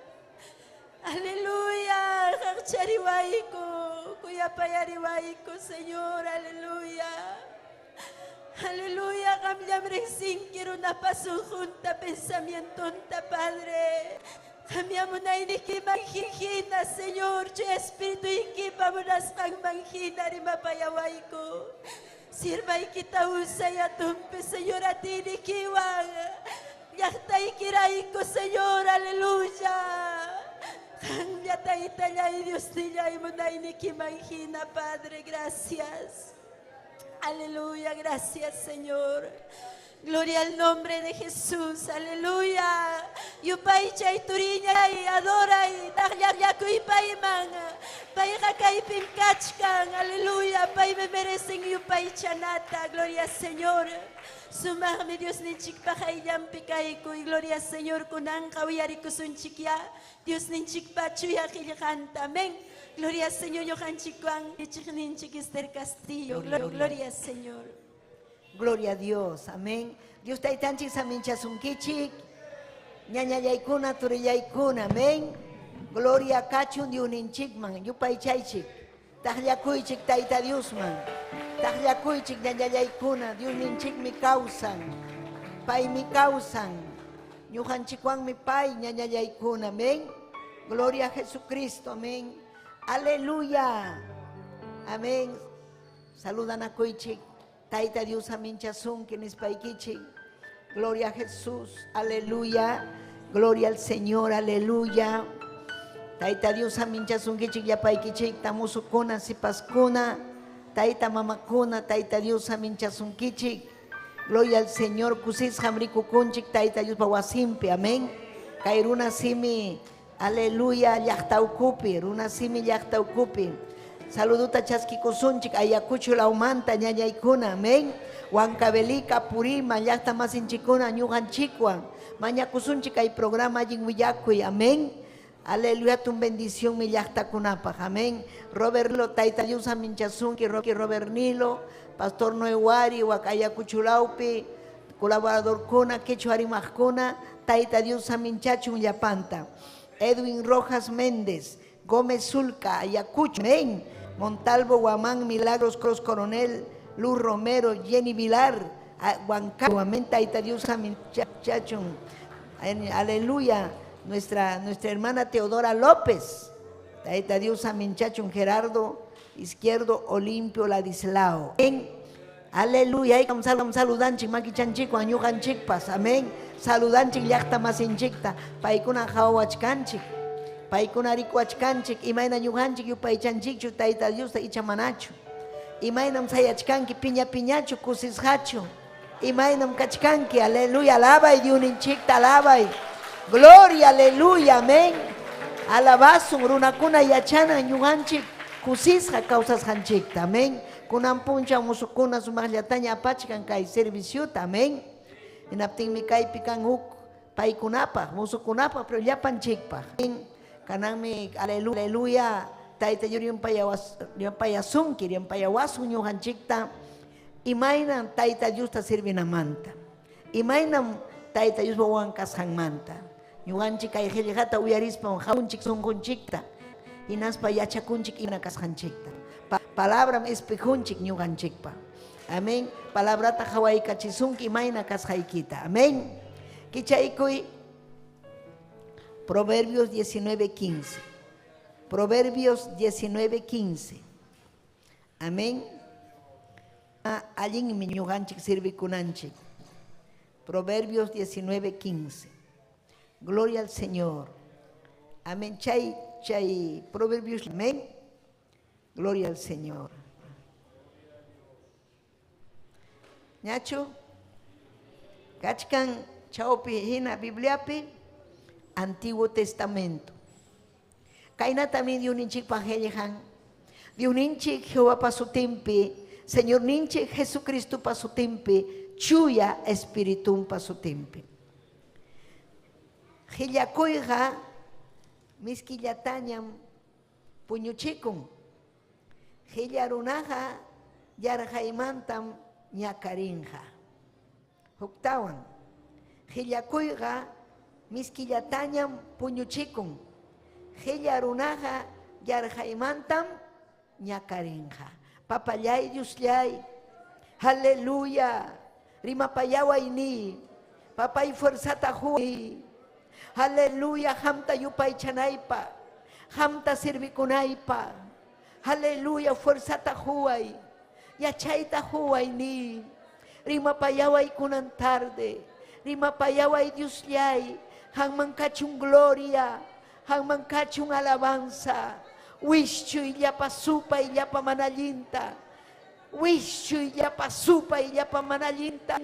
Speaker 1: Aleluya, ang charihuayco, kuya payarihuayco, Señor, aleluya. Aleluya, cambiamresin, quiero una paso junta, pensamiento, Padre. Cambiamos na iniki manjijina, Señor, tu espíritu ikipa monas ang manjina ni mapayaway ko. Sirva ikita usay atumpe, Señor, at inikiwang. Yakta ikiray ko, Señor, aleluya. Cambia taitala y Dios nila y muna iniki manjina, Padre, gracias. Aleluya, gracias Señor. Gloria al nombre de Jesús, aleluya. Yupay chay turiña y adora y dagyaku y paiman. Paiga kay pimkachkan, aleluya. Pay me merecen yupay chanata, gloria al Señor. Sumarme Dios ni chikpajayam pikaiku y gloria al Señor kunan kawiyariku sun chikya. Dios ni chikpachuya giljanta, amén. Gloria al Señor, Johan Chicuán, Echignin Chiquister Castillo. Gloria al Señor.
Speaker 6: Gloria a Dios, amén. Dios ta itanchik saminchasun kichik, ñaña yaykuna, turi yaykuna, amén. Gloria kachun diuninchik man, yupay chaychik, tahlakuychik taita Dios man, tahlakuychik ñaña yaykuna, diuninchik mi causan, pay mi causan, Johan Chicuán mi pay, ñaña yaykuna, amén. Gloria a Jesucristo, amén. Aleluya, amén. Saludan a Kuichik, Taita Dios aminchasun, quienes paikichik. Gloria a Jesús, aleluya. Gloria al Señor, aleluya. Taita Dios aminchasun, kichik ya paikichik, tamusukuna, sipaskuna. Taita mamakuna, Taita Dios aminchasun, kichik. Gloria al Señor, kusis hamrikukunchik, Taita Dios bawasimpe, amén. Kairuna simi. Aleluya, yachtaukupir, una simi yachtaukupir. Saluduta chaskikusunchik, ayakuchu la umanta, ñañaykuna, amén. Huancabelica, Purima, yachta masinchikuna, ñujanchikwan. Mañakusunchik hay programa yinguillacuy, amén. Aleluya, tu bendición mi yachtakunapaj, amén. Robert Nilo, Taita Dios aminchasunki, Robert Nilo, Pastor Noewari, Huacayacuchulaupi, colaborador kuna, Quechuarimajkuna, Taita Dios aminchachun yapanta. Edwin Rojas Méndez, Gómez Zulca, Ayacucho, amén. Montalvo, Guamán, Milagros, Cruz Coronel, Luz Romero, Jenny Vilar, Huancayo, amén. Taita Dios aminchachun. Aleluya. Nuestra hermana Teodora López, Taita Dios aminchachun, Gerardo, izquierdo Olimpio Ladislao. Amén. Aleluya. Ay, saludanchik makichanchik anyujanchikpas. Amén. Saludanchik llaqta masinchikta. Paykuna hawachkanchik. Paykuna rikuachkanchik. Imayna ñujanchik yupaychanchikchu Tayta Diosta ichamanachu. Imaynam sayachkanki piñachu kusisqachu. Imaynam kachkanki. Aleluya. Alabay Diosninchikta, alabay. Gloria, aleluya. Amén. Alabasun runakuna yachana ñujanchik kusisqa kawsasqanchikta. Amén. Kunan puncha musukuna sumaqllataña apachkan kay serviciota. Amén. Hinaptinmi kaypi kan huk paykunapaq musukunapaq pero llapanchikpaq. Kananmi aleluya Tayta Dios rimpayasunki rimpayawasun ñujanchikta imaynan Tayta Diosta servinamanta. Imaynam Tayta Dios wawan kasqanmanta. Ñujanchik kay qillqata uyarispan hamunchik sunqunchikta hinaspa yachakunchik ina kasqanchikta. Palabram espejunchik ñujanchikpa. Amén. Palabrata hawaykachisunki imayna kasqaykita. Amén. Kichaykuy Proverbios 19:15. Proverbios 19:15. Amén. Allin mi ñujanchik sirvikunanchik. Proverbios 19:15. Gloria al Señor. Amén. Chay Proverbios. Amén. Gloria al Señor. Ñacho, kachkan chaupi hina Bibliapi, Antiguo Testamento. Kaina también Diuninchik pangelejan. Diuninchik Jehová pasutimpi, Señor ninchik Jesucristo pasutimpi, chuya espiritum pasutimpi. Hillakuiga, miskillatañam puñuchikun. Hillarunaja, yarjaimantam ñakarinja. Huktawan. Hillakuiga, miskillatañam puñuchikun. Hillarunaja, yarjaimantam ñakarinja. Papayay Diosllay. Aleluya. Rimapayawayni. Papay fuerzata juy. Aleluya. Hamta yupay chanaypa. Hamta sirvikunaypa. Aleluya. Fuerzata juay. Yachayta juayni. Rimapayaway kunan tarde. Rimapayaway Diosllay. Hangman kachung gloria. Hangman kachung alabanza. Wischu illapa supa illapa manalinta. Wischu illapa supa illapa manalinta.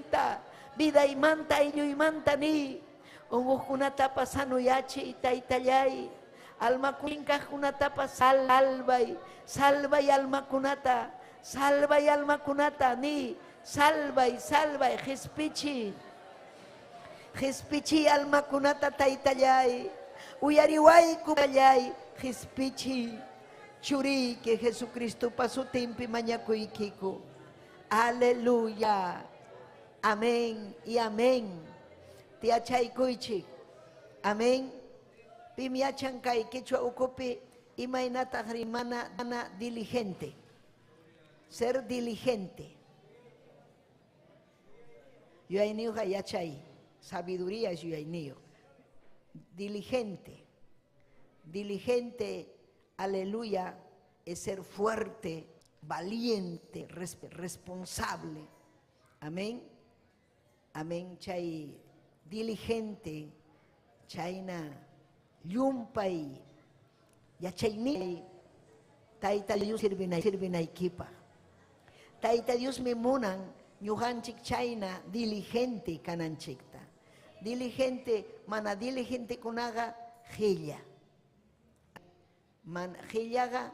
Speaker 6: Vida imanta illu imanta ni. Ungukunata pasano yache itaitallay. Alma kunata salvay. Salvay alma kunata. Salvay alma kunata ni. Salvay, salvay. Jespichi. Jespichi alma kunata taitallay. Uyariway kumayay. Jespichi. Churi que Jesucristo pasó tempi mañakuikiku. Aleluya. Amén y amén. Tiachaykuichik. Amén. Pimiachankay quechua ukopi imainata rimana diligente. Ser diligente. Yuainio hayachay. Sabiduría es yuainio. Diligente. Diligente, aleluya, es ser fuerte, valiente, responsable. Amén. Amén. Chay diligente, chayna yumpay, ya chayni, Taita Dios sirvinay kipa. Taita Dios me munan, ñujanchik chayna diligente kananchikta. Diligente, mana diligente kunaga gilla. Gillaga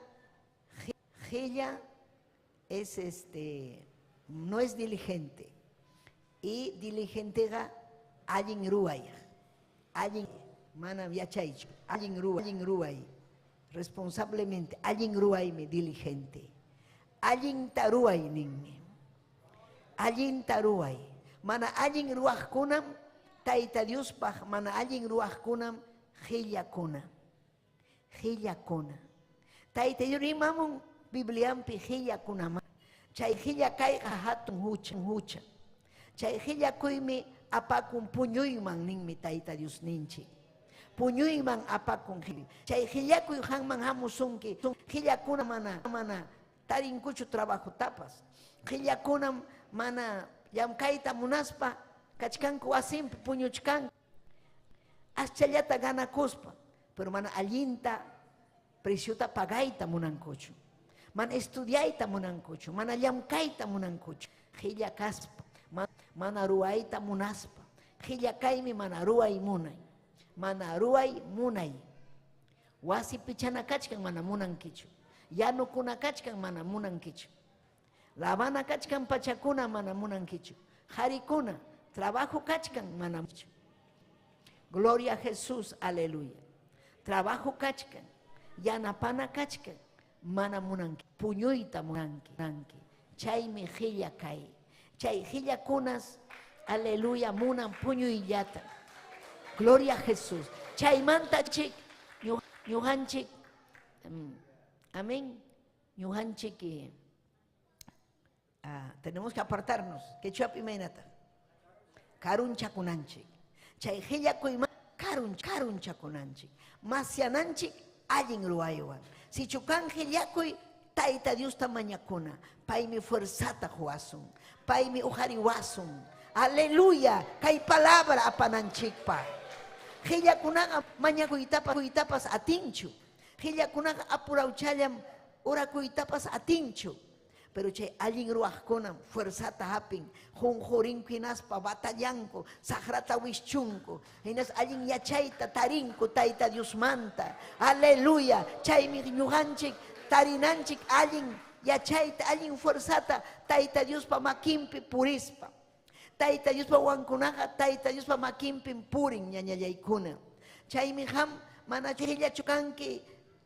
Speaker 6: es no es diligente. Y diligentega allin ruaya. Allin mana yachaicho. Allin ruay. Responsablemente. Allin ruay me diligente. Allin taruay ninmi. Allin taruay. Mana allin ruaj kunam. Taita Dios paj. Mana allin ruaj kunam. Gilla kuna. Gilla kuna. Taita Dios rimamun Bibliampi gilla kuna. Chay gilla kaiga hatun hucha. Chay gilla kuimi apakun puñuyman ninmi Taita Dios ninchi. Puñuyman apakun gilla. Chay gilla kuy hangman hamusunki. Gilla kuna mana tarinkuchu trabajo tapas. Qhillakunam mana llamkayta munaspa, kachkanku wasimpi puñuchkanku. Aschallata ganakuspa, pero mana allinta preciota pagayta munankuchu. Mana estudiayta munankuchu, mana llamkayta munankuchu. Qhilla kaspa, mana ruayta munaspa. Qhilla kaymi mana ruay munay. Mana ruay munay. Wasi pichana kachkan mana munankichu. Yanukuna kachkan mana munankichu. Lavana kachkan pachakuna mana munankichu. Harikuna, trabajo kachkan mana munankichu. Gloria a Jesús, aleluya. Trabajo kachkan, yanapana kachkan, mana munanki. Puñuyta munanki. Chaymi qhilla kay. Chay qhillakunas, aleluya, munan puñuyllata. Gloria a Jesús. Chaymanta chik, ñuhanchik, amén. Ñuhanchik, tenemos que apartarnos. Que chuapi mainata. Karunchakunanchik. Chay qhillakuyman karunchakunanchik. Masyananchik allin ruaywan. Si chukan qhillakuy, Tayta Dios tamañakuna. Paymi fuerzata huasun. Paymi ujariwasun. Aleluya. Kay palabra apananchikpa. Qhillakunaqa mañakuytapas atinchu. Qhillakunaqa apurauchallam urakuytapas atinchu. Pero chay allin ruwaqkunam fuerzata hapin, junjurinko hinaspa batallanku, sagrata wischunku, hinas allin yachayta tarinku Tayta Dios manta. Aleluya. Chaymi ñuqanchik tarinanchik allin yachayta, allin fuerzata Tayta Dios pa makinpi purispa. Tayta Dios pa wankunaqa, Tayta Dios pa makinpi purin ñañallaykuna. Chaymi ham mana qhillachu kanki,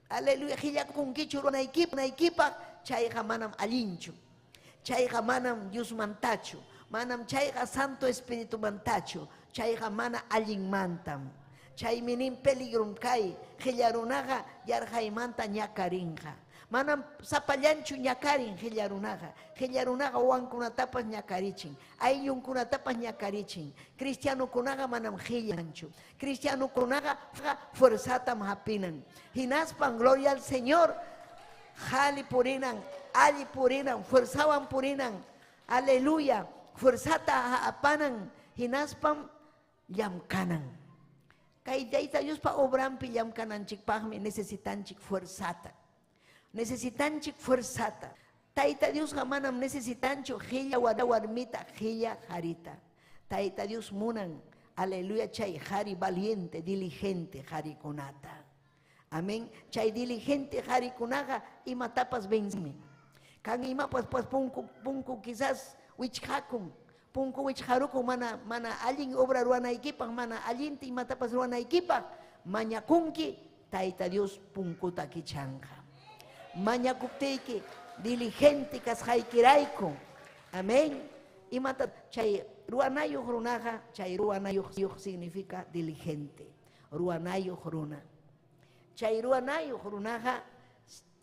Speaker 6: aleluya, qhillakunkichu runaykipaq. Chayqa manam allinchu, chayqa manam Dios mantachu, manam chayqa Santo Espíritu mantachu, chayqa mana allin mantam. Chaymi nin peligrum kay, qhillarunaqa yarhaymanta ñakarinqa. Manam sapallanchu ñakarin qhillarunaqa. Qhillarunaqa wankunatapas ñakarichin, ayllunkunatapas ñakarichin. Cristianukunaqa manam qhillanchu. Cristianukunaqa fuerzatam hapinan. Hinaspan, gloria al Señor. Jali purinan, ali purinan, fuerzawan purinan, aleluya, fuerzata apanan, hinaspam llamkanan. Kay Tayta Dios pa obrampi llamkananchik pagmi necesitanchik fuerzata. Necesitanchik fuerzata. Tayta Dios manam necesitancho qhilla warmita, qhilla harita. Tayta Dios munan, aleluya, chay hari valiente, diligente harikunata. Amén. Chay diligente harikunaga imatapas vencime. Kan ima pues punku quizás wichhakun. Punku wichharuku mana allin obra ruanaykipaq, mana allinti imatapas ruanaykipaq. Mañakunki Tayta Dios punkuta kichanqa. Mañakuptiyki diligente kasqaykirayku. Amén. Imata chay ruanayuq runaqa, chay ruanayuq significa diligente. Ruanayuq runa. Chay ruanayuq runaqa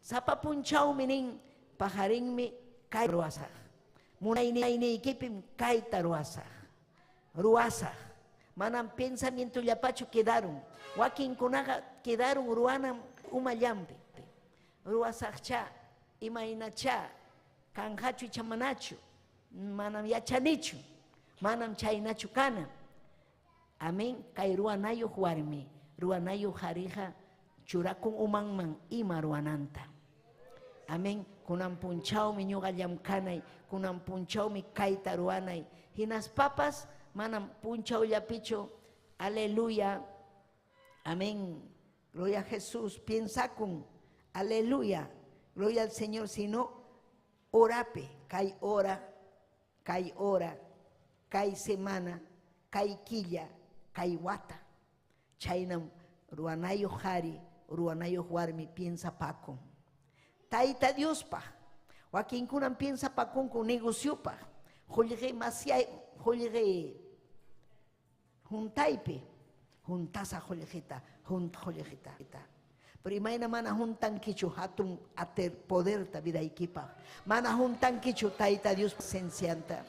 Speaker 6: sapapunchawmi nin pajarinmi kay ruwasaq. Munayniykipim kayta ruwasaq. Ruwasaq. Manam pensamiento llapachu quedaron. Wakinkunaqa quedaron ruanam umallampi. Ruwasaqcha, imaynacha, kanhachu chamanachu, manam yachanichu, manam chaynachu kana. Amén. Kay ruanayuq warmi, ruanayuq hariqa churakun umanman ima ruananta. Amén. Kunan punchawmi ñuqa llamkanay, kunan punchawmi kayta ruanay. Hinas papas manam punchaw llapichu. Aleluya. Amén. Gloria a Jesús. Piensa con aleluya. Gloria al Señor. Sino orape. Kay hora, kay semana, kay quilla, kay wata. Chaynam ruanayo hari, ruanayo warmi piensa pakon. Tayta Dios pa. Wakin kunan piensa pakon con negocio pa. Jolire masiay, jolire juntaipe. Juntasa jolijita, jolijita. Pero imagina mana juntan kichu hatun ater poder ta vida equipa. Mana juntan kichu Tayta Dios presencianta.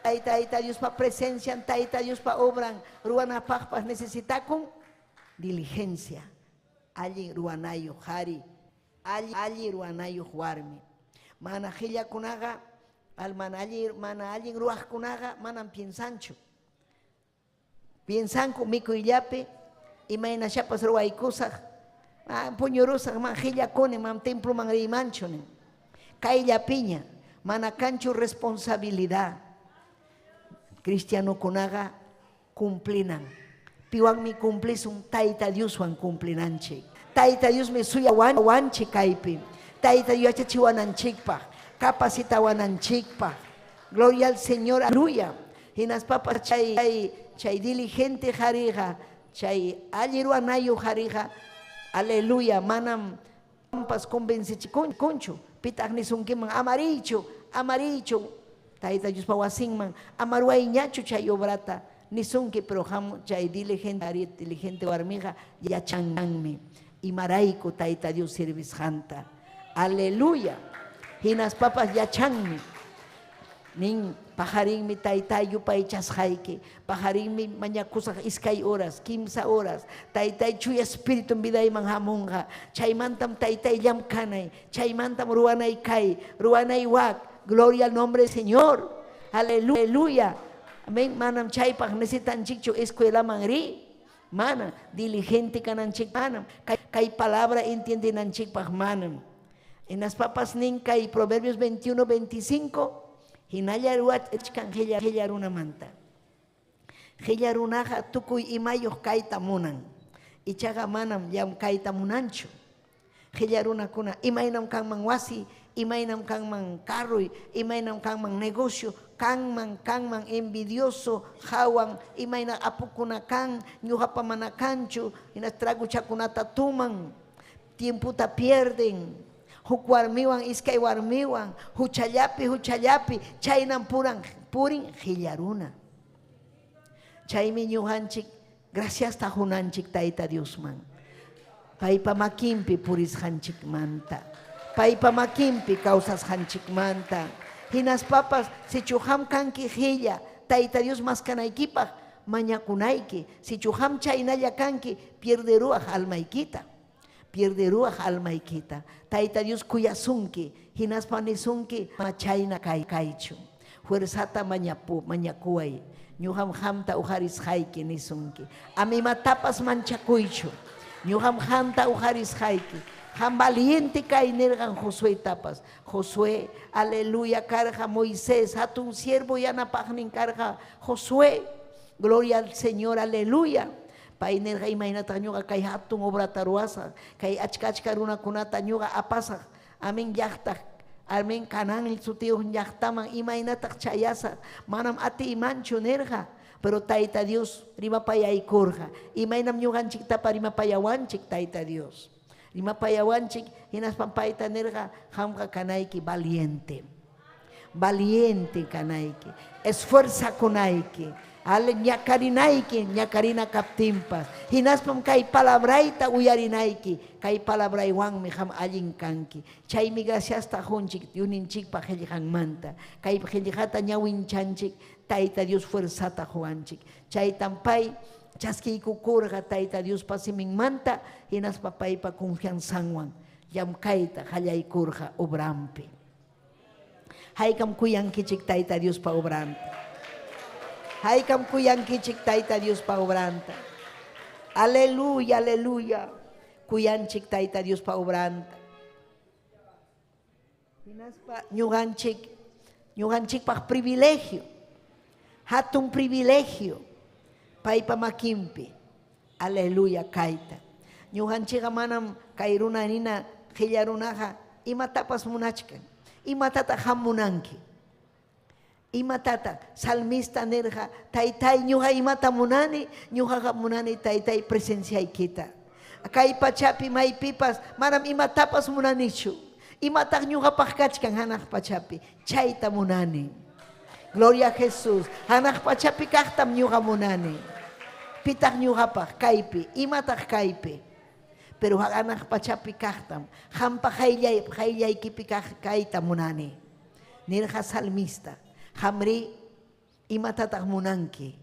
Speaker 6: Tayta Dios pa presencian, Tayta Dios pa obran. Ruana pagpas necesita con diligencia. Allí ruanayo hari, allí ruanayo warmi. Mana hillakunaqa mana allin ruwaqkunaqa manam piensanchu. Piensanku mikuyllapi imaynashapas ruwaykusaq puñurusaq man hillakuni man temploman rimanchu nin. Kayllapiña mana kanchu responsabilidad. Cristianokunaqa cumplinan. Piwanmi cumplisun Tayta Dioswan cumplinanchik. Tayta Diosmi suyawanchik kaypi. Tayta Dios yachachiwananchikpaq, capacitawananchikpaq. Gloria al Señor, aleluya. Hinas papas chay diligente jariga, chay alliruanayo jariga, aleluya. Manam pampas convencichikunchu. Pitaq nisunkiman amaricho. Tayta Dios pawasinman amaruayñachu chay obrata. Nisunki pero chay diligente warmiga yachanmi. Imarayku Tayta Dios sirvisjanta. Aleluya. Hinas papas yachanmi. Nin pajarinmi Taytay yupay chasqayki. Pajarinmi mañakusaq iskay horas, 15 horas. Taytay chuya espíritu vidayman hamunqa. Chaymantam Taytay llamkanay. Chaymantam ruwanay kay, ruwanay wak. Gloria al nombre del Señor. Aleluya. Amén. Manam chaypaq necesitanchikchu escuelaman ri. Mana diligente kananchik manam. Kay palabra entiendenanchikpaq manam. En las papas ninka y Proverbios 21, 25. Hinallaruat echkan hillaruna manta. Hillarunaja tukuy imayuq kayta munan. Ichaga manam yam kayta munanchu. Hillarunakuna imaynam kanman wasi, imaynam kanman carruy, imaynam kanman negocio, kanman envidioso, hawan, imayna apukuna kan, ñuqapa mana kanchu, inas traguchakunata tuman, tiemputa pierden. Huk warmiwan iskay warmiwan huchallapi chaynam purin hillaruna. Chaymi ñuqanchik gracias tajunanchik Tayta Diosman. Paypa makinpi purisqanchikmanta. Paypa makinpi kawsasqanchikmanta. Hinas papas sichuham kanki hilla Tayta Dios maskanaykipaq mañakunayki. Sichuham chaynalla kanki pierderuaq almaykita. Pierderuaq almaykita. Tayta Dios kuyasunki, hinaspa nisunki machayna kaychu. Fuerzata mañakuay. Ñuqam hamta ujarisqayki nisunki. Amimatapas manchakuychu. Ñuqam hamta ujarisqayki. Ham valiente kay nirgan Josué tapas. Josué, aleluya, carga Moisés, hatun siervo yanapaqnin carga Josué. Gloria al Señor, aleluya. Painer imaynata ñuqa kay hatun obrata ruwasaq, kay achka runakunata ñuqa apasaq, amin llaqtaq, amin kanan sutiyuq llaqtaman imaynataq chayasaq, manam ati imanchu nirqa, pero Tayta Dios rimapayaykurqa, imaynam ñuqanchiktapa rimapayawanchik Tayta Dios, rimapayawanchik hinaspan payta nirqa hamqa kanayki valiente kanayki, esfuerzakunayki. Ale ñakarinaiki, ñakarina kaptimpas. Hinaspam kay palabrayta uyarinayki. Kay palabraywanmi ham allin kanki. Chaymi gracias tajunchik, yuninchikpa qillqanmanta. Kay qillqata ñawinchanchik, Tayta Dios fuerzata juanchik. Chaytan pay chaskiykukurqa Tayta Dios pasiminmanta. Hinaspa paypa confianzanwan. Llamkayta qallaykurqa obrampi. Haykam kuyankichik Tayta Dios pa obranta. Haykam kuyankichik Tayta Dios pa obranta. Aleluya, aleluya. Kuyanchik Tayta Dios pa obranta. Hinaspa ñuqanchik pa privilegio. Hatun privilegio. Paypa makinpi. Aleluya kayta. Ñuqanchik manam kay runanina qillarunaqa imatapas munachkan. Imatata hamunanki. Imatata salmista nirqa Taytay ñuqa imata munani, ñuqaqa munani Taytay presenciaykita. Kay pachapi maypipas manam imatapas munanichu. Imataq ñuqapaq kachkan hanaq pachapi, chayta munani. Gloria a Jesús. Hanaq pachapi kaqtam ñuqa munani. Pitaq ñuqapaq kaypi, imataq kaypi. Pero hanaq pachapi kaqtam, hampa qayllaykipi kayta munani. Nirqa salmista. Hamri imatataq munanki.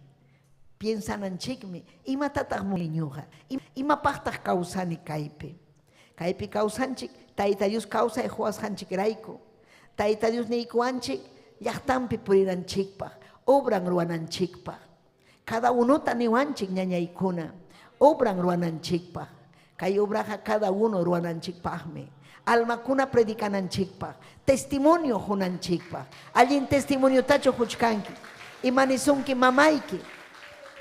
Speaker 6: Piensananchikmi imatataq muliñuqa. Imapaqtaq kawsani kaypi. Kaypi kawsanchik Tayta Dios kawsay huwasqanchikrayku. Tayta Dios niykuanchik llaqtanpi purinanchikpaq, obran ruwananchikpaq. Cada unota niwanchik ñañaykuna, obran ruwananchikpaq. Kay obraja cada uno ruwananchikpaqmi. Almakuna predicananchikpaq, testimonio hunanchikpaq. Allin testimonio tacho huchkanki. Imanisunki mamayki.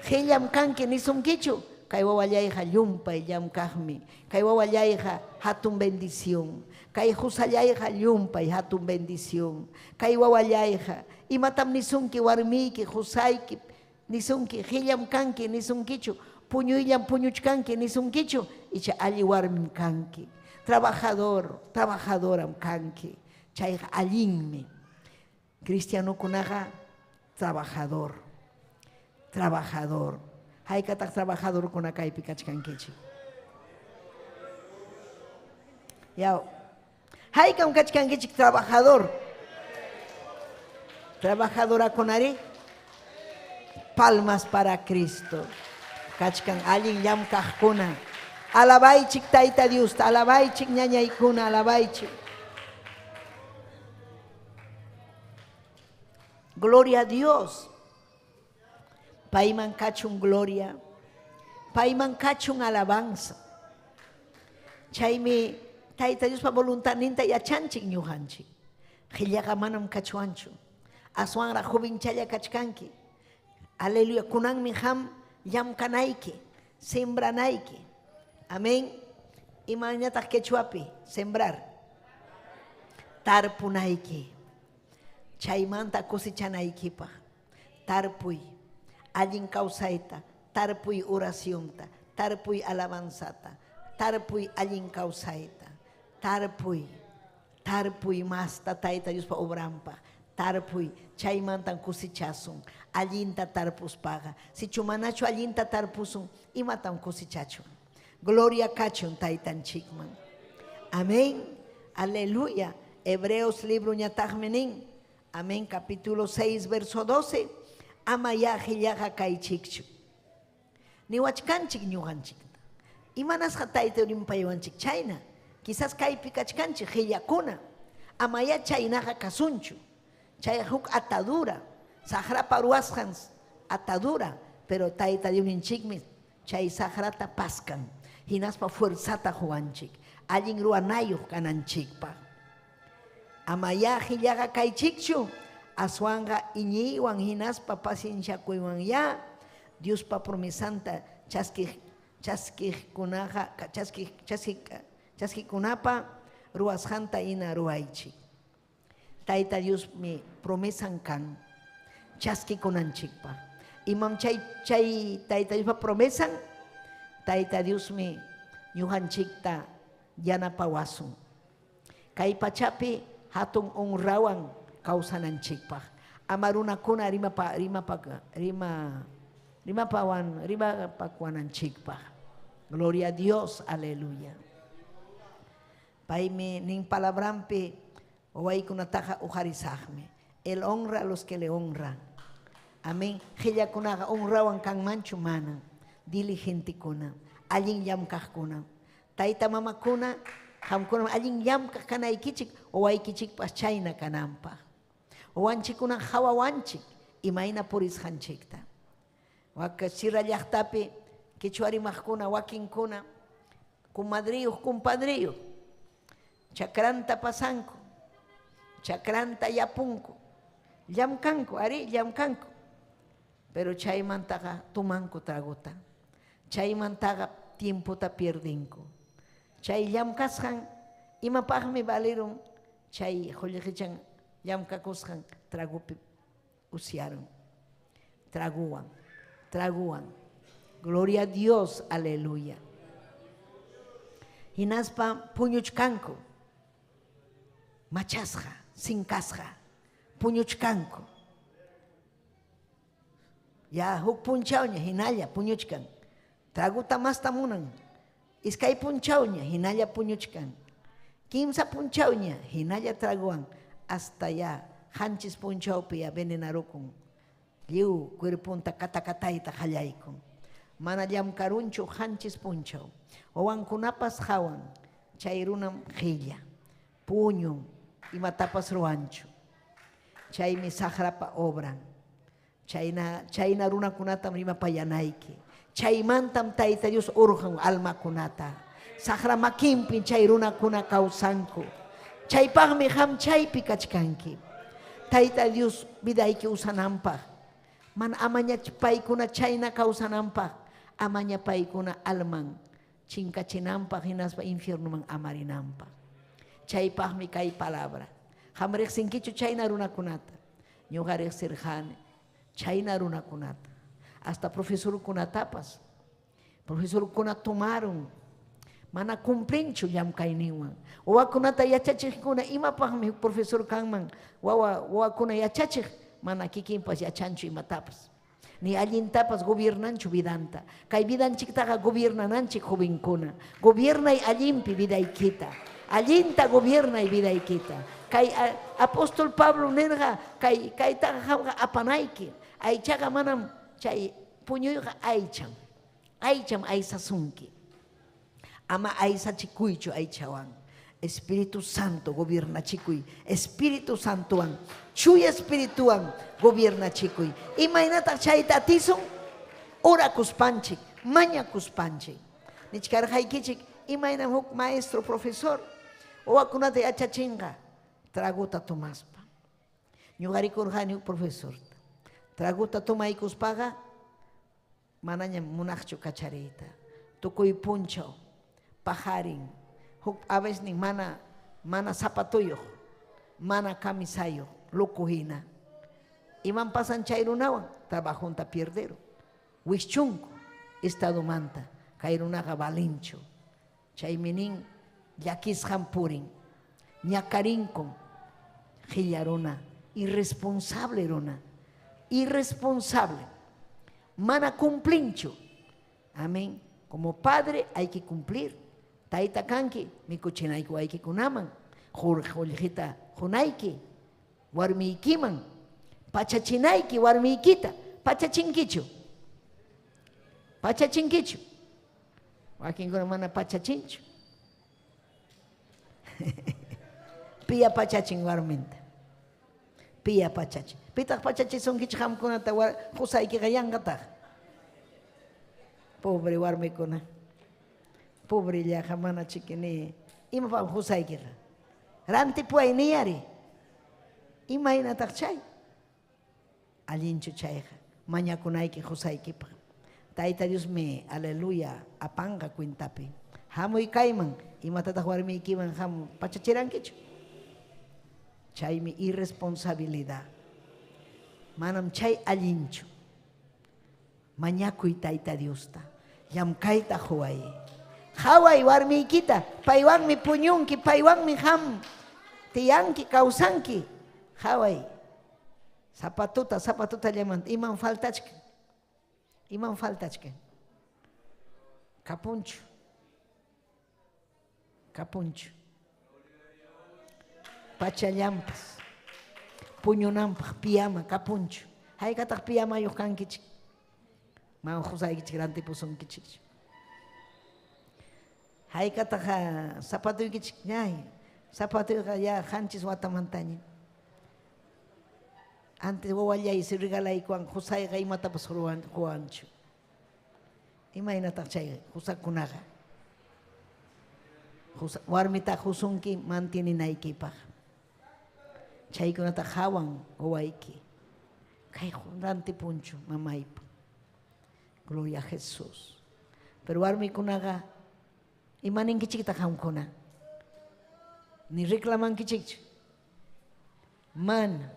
Speaker 6: Qillam kanki nisunkichu. Kay wawallayqa llumpay llamkaqmi. Kay wawallayqa hatun bendición. Kay husallayqa llumpay hatun bendición. Kay wawallayqa imatam nisunki warmiyki, husayki, nisunki qillam kanki nisunkichu. Puñuyllam puñuchkanki nisunkichu. Icha alli warmim kanki. Trabajadoram kanki. Chayqa allinmi. Cristianukunaqa trabajador. Haykataq trabajador kuna kaypi kachkankichik. Yaw. Haykam kachkankichik trabajador. Trabajadora kunari. Palmas para Cristo. Kachkan allin llamkaqkuna. Alabaychik Tayta Dios, alabaychik ñañaykuna, alabaychik. Gloria a Dios. Payman kachun gloria. Payman kachun alabanza. Chaymi Tayta Dios pa voluntad ninta yachanchik ñujanchik. Qillaqa manam kachuanchu. Aswanra jovenchalla kachkanki. Aleluya. Kunanmi ham llamkanayki, sembranayki. Amén. Imañataq quechuapi sembrar. Tarpunayki. Chaymanta cosechanaykipaq. Tarpuy. Allin kawsayta. Tarpuy oracionta. Tarpuy alabanzata. Tarpuy allin kawsayta. Tarpuy. Tarpuy masta Tayta Dios pa obrampa. Tarpuy. Chaymantan cosechasun. Allinta tarpuspaga. Si chumanachu allinta tarpusun. Imatan cosechachun. Gloria kachun taytanchikman. Amén. Aleluya. Hebreos libro ñataqmenin. Amén. Capítulo 6, verso 12. Amaya hillaja kaychikchu. Niwachkanchik ñuganchik. Imanasqa tayta rimpaywanchik chayna. Quizás kaypi kachkanchik hillakuna. Amaya chaynaqa kasunchu. Chay huk atadura. Sahrapa ruwasqan atadura. Pero tayta diuninchikmi chay sahrata paskan. Hinaspa fuerzata juganchik. Allin ruwanayuq kananchikpa. Amaya hillaqa kaychikchu. Aswanga iñiwan hinaspa pacienciakuywan ya. Diospa promesanta chaskikunapa ruwasqanta ina ruwaychik. Tayta Dios mi promesan kan. Chaskikunanchikpa. Imam chay Tayta Diospa promesan. Tayta Dios mi ñujanchikta yanapawasun. Kay pachapi hatun honrawan kawsananchikpaq. Amarunakuna rimapakuananchikpaq. Gloria a Dios, aleluya. Paymi nin palabrampi waykunataqa ujarisaqmi. Él honra a los que le honran. Amén. Qillakunaqa honrawan kanmanchu mana. Diligentikuna. Allin llamkaqkuna. Tayta mamakuna hamkuna allin llamkaq kanaykichik waykichikpas chayna kananpaq. Wanchikuna hawawanchik imayna purisqanchikta. Waka sira llaqtapi kichwarimaqkuna wakinkuna comadriyuq compadriyuq chakranta pasanku, chakranta yapunku, llamkanku, ari llamkanku. Pero chaymantaqa tumanku traguta. Chaymantaqa tiemputa pierdinku. Chay llamkasqan imapaqmi valieron chay qullqichan llamkakusqan tragupi usiaron. Traguan. Gloria a Dios, aleluya. Hinaspa puñuchkanku. Machasqa, sinkasqa. Puñuchkanku. Ya huk punchawña hinalla puñuchkan. Traguta masta munan. Iskay punchawña hinalla puñuchkan. Kimsa punchawña hinalla traguan. Hasta ya hanchis punchawpi ya venenarukun. Liu cuerpunta katakatayta hallaykun. Mana llamkarunchu hanchis punchaw. Wawankunapas hawan. Chay runam qilla. Puñun. imatapas ruanchu. Chaymi sahrapa obran. Chayna runakunata rimapayanaiki. Chaymantam Tayta Dios urjan almakunata. Sahra makinpin chay runakuna kawsanku. Chaypaqmi ham chaypi kachkanki. Tayta Dios vidayki usananpaq. Man amaña paykuna chayna kawsananpaq. Amaña paykuna alman chinkachinanpaq hinaspa infiernuman amarinanpaq. Chaypaqmi kay palabra. Ham riqsinkichu chayna runakunata. Ñuqa riqsirqani chayna runakunata. Hasta profesorkunatapas. Profesorkuna tomaron. Mana cumplinchu llamkayninwan. Wawakunata yachachiqkuna imapaqmi profesor kanman. Wawakuna yachachiq mana kikinpas yachanchu imatapas. Ni allintapas gobiernanchu vidanta. Kay vidanchiktaqa gobiernananchik jovenkuna. Gobiernay allinpi vidaykita. Allinta gobiernay vidaykita. Kay apóstol Pablo nerga kay taqa apanayki. Aychaqa manam chay puñuyqa aycham. Aycham aysasunki. Ama aysachikuychu aychawan. Espíritu Santo gobierna chikuy. Espíritu Santoan. Chuya Espirituan gobierna chikuy. Imaynata chayta atison. Ora kuspanchik. Maña kuspanchik. Nichkarjaykichik. Imayna huk maestro, profesor. Owakunata yachachinga. Traguta tomaspa. Ñuqarikurqani huk profesor. Traguta tomaykuspaqa. Manaña munaqchu kachariyta. Tukuy punchaw. Pajarin. A veces ni mana zapatoyo, mana camisayo, locuhina. Iman pasan chayrunawan, trabajo un tapierdero. Wischunco, estado manta, kairunaga valincho. Chayminin, yakis hampurin, ñakarinkon, gillarona, irresponsable rona, irresponsable. Mana cumplincho. Amén. Como padre hay que cumplir. Taita kanki, mikuchinayku ayki kunaman, jorjita junayki, warmiykiman, pachachinayki warmiykita, pachachinkichu. Pachachinkichu. Wakinkuna mana pachachinchu. Pia pachachin warminta. Pia pachachin. Pitaq pachachisonkichu hamkunata qusaykiqa yanqataq. Pobre warmikuna. Pobre llaqa mana chiquini. Ima pam husaykiqa. Ranti puayniyari. Imaynataq chay. Allinchu chayqa. Mañakunayki husaykipaq. Tayta Dios me, aleluya, apanga cuentapi. Hamuy kayman. Imatataq warmiykiman ham pachachirankichu. Chaymi irresponsabilidad. Manam chay allinchu. Mañakuy Tayta Diosta. Llamkayta huway. Haway warmiykita, paywanmi puñunki, paywanmi ham tiyanki, kawsanki. Haway, zapatuta llamanta. Iman faltachka. Iman faltachka. Kapunchu. Kapunchu. Pachallampas. Puñunampas, piyama, kapunchu. Haykataq piyama yukankichik. Man husaykichik, rantipusunkichik. Haykataqa zapatuykichik ñay. Zapatuyqa ya hanchis watamantaña. Antes wawallay si regalaykuan husayqa imatapas huwanchu. Imaynataq chay husakunaqa. Warmita husunki mantieninaykipaq. Chaykunata hawan wawayki. Kay rantipunchu mamaypa. Gloria a Jesús. Pero warmikunaqa imaninkichikta hamkuna. Ni reclamankichikchu. Man.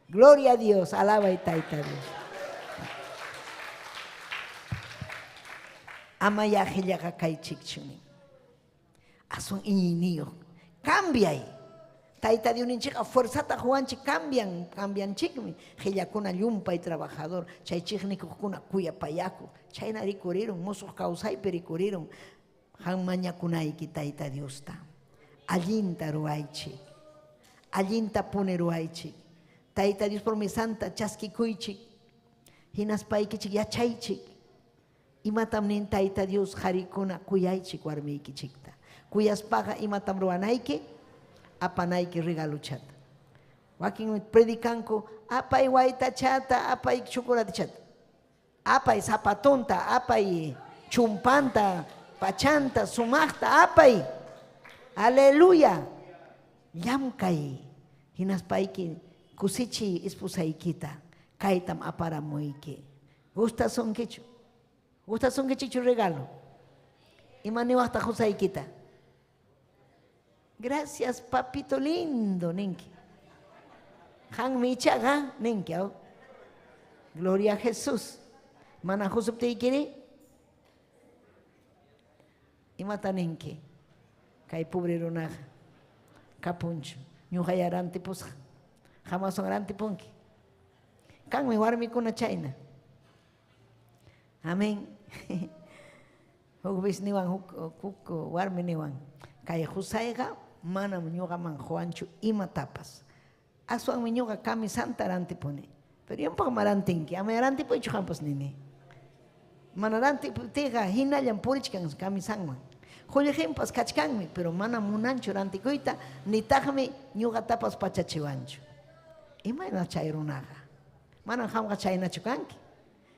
Speaker 6: Gloria a Dios. Alaba y Tayta Dios. Amaya hillaga kaychikchuni. Asun iñiniyo. Cambiay. Tayta Dios ninchika fuerzata juanchi cambian chikmi. Hillakuna llumpa y trabajador. Chay chiknikukuna kuya payaku. Chayna rikuriron, musuq kawsaypi rikuriron. Han mañakunayki Tayta Diosta. Allinta ruaychik. Allinta pune ruaychik. Tayta Dios por mi santa chaskikuychik. Hinaspaykichik yachaychik. Imatam nin Tayta Dios harikuna kuyaychik warmiykichikta. Cuyas paga y matam ruanaiki, apanaiki regaluchata. Wakin predicanco, apay waita chata, apay chocolate chata. Apay zapatonta, apay chumpanta, pachanta, sumachta, apay. Aleluya. Yamkai. Hinas paiki kusichi ispusaikita. Kaitam aparamuike. Gusta son quechu. Gusta son quechu regalo. Y maneo hasta Josaikita. Gracias, papito lindo, Ninki. Han michaga, Ninki. Gloria a Jesús. Mana Josup te ikiri. Y mata Ninki. Kai pobre ronaja. Kapuncho. Nyuhayaranti pusja. Jamás son aranti punki. Kan mi warmi kuna China. Amén. Hukbis niwan huk warmi niwan. Kay husaiga mana ñuqa man Juancho ima tapas. Aswan mi ñuqa kami santa aranti pone. Pero yo un poco marantinki. Ame aranti po ichu campos nini. Manaranti tiga hinallan purichkan kami sangman. Jollejimpas kachkanmi, pero mana munancho rantikuita ni tajmi ñuqa tapas pachachiwancho. Imana chayrunaga. Mana hamqa chaynachu kanki.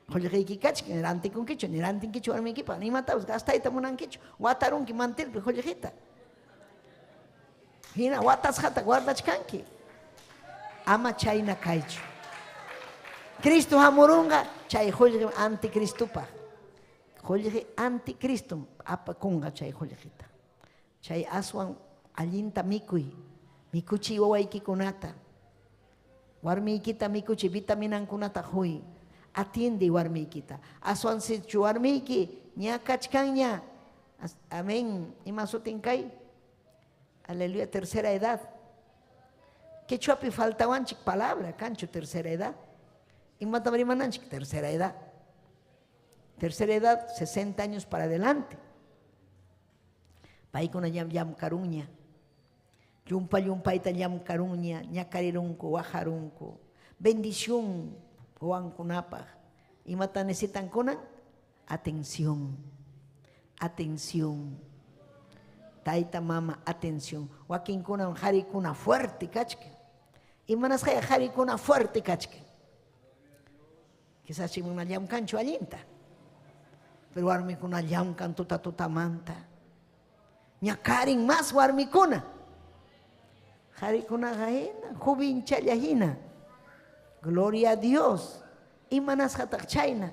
Speaker 6: Jollejiki kachkan rantikunkichu ni rantinkichu warmikipa ni matapas gastayta munankichu. Watarunki mantilpi jollejita. Hina watas hata guardachkanki. Ama chayna kaychu. Cristo hamurunga chay jollej anticristupa. Jollej anticristum apa kunga chay jollejita. Chay aswan allinta mikuy. Mikuchi wawaykikunata. Warmiykita mikuchi vitaminankunata huy. Atiende warmiykita. Aswan sichu warmiyki ña kachkanña. Amén. Ima sutin kay. Aleluya, tercera edad. Quechuapi faltawanchik palabra, cancho, tercera edad. Y matabarimananchik, tercera edad. Tercera edad, 60 años para adelante. Paikuna yam karuña. Yumpaita yam karuña, ñakarirunku, wajarunku. Bendición, huankunapa. Y mata necesitan kunan atención. Atención. Taita mama, atención. Wakin kunan harikuna fuerte, kachke. Y manas harikuna fuerte, kachke. Quizás si una yam cancho allinta. Pero warmikuna yam cantuta tutamanta. Ñakarin más warmikuna. Harikuna gahina, jubincha yahina. Gloria a Dios. Y manas hatak chayna.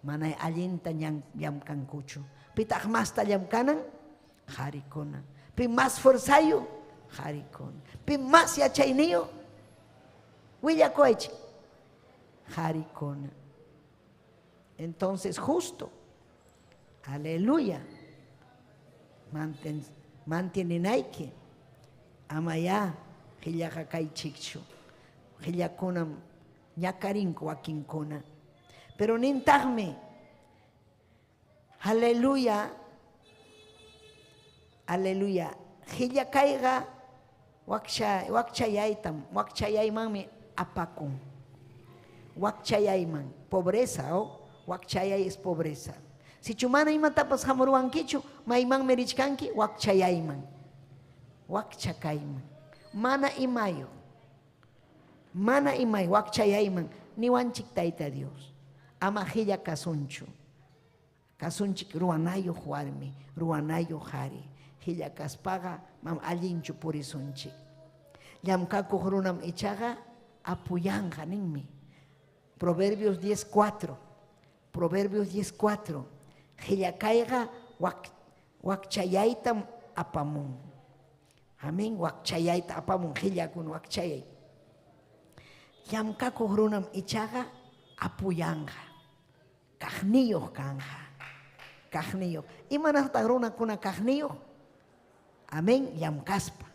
Speaker 6: Manay allinta yam cancucho. Pitag más ta yam kanan. Harikuna. Pi más forzayo. Harikuna. Pi más yachayniyo. Willakoechi. Harikuna. Entonces justo. Aleluya. Mantienen aike. Amaya. Hillaka kai chikchu. Hillakuna. Ñakarinko wakinkuna. Pero nintagme. Aleluya. Aleluya. Hillakaiga. Wakchayaitam. Wakchayaiman apakun. Wakchayayman. Pobreza, ¿o? Wakchayay es pobreza. Si chumana ima tapas hamuruankichu, maiman merichkanki, wakchayayman. Wakchakayman. Mana imayo. Mana imay, wakchayayman. Niwanchik taita Dios. Ama hilla kasunchu. Kasunchik ruanayo huarmi. Ruanayo hari. Hilla kaspaga, mam allinchu purisunchik. Yamkaku runam ichaga, apuyanja ninmi. Proverbios 10:4. Proverbios 10:4. Hillakaiga wakchayaitam apamun. Amén. Wakchayaita apamun. Hillakun wakchayay. Yamkaku runam ichaga apuyanja. Kajniyo kanja. Kajniyo. Imanasta runa kuna kajniyo. Amén. Yamkaspa.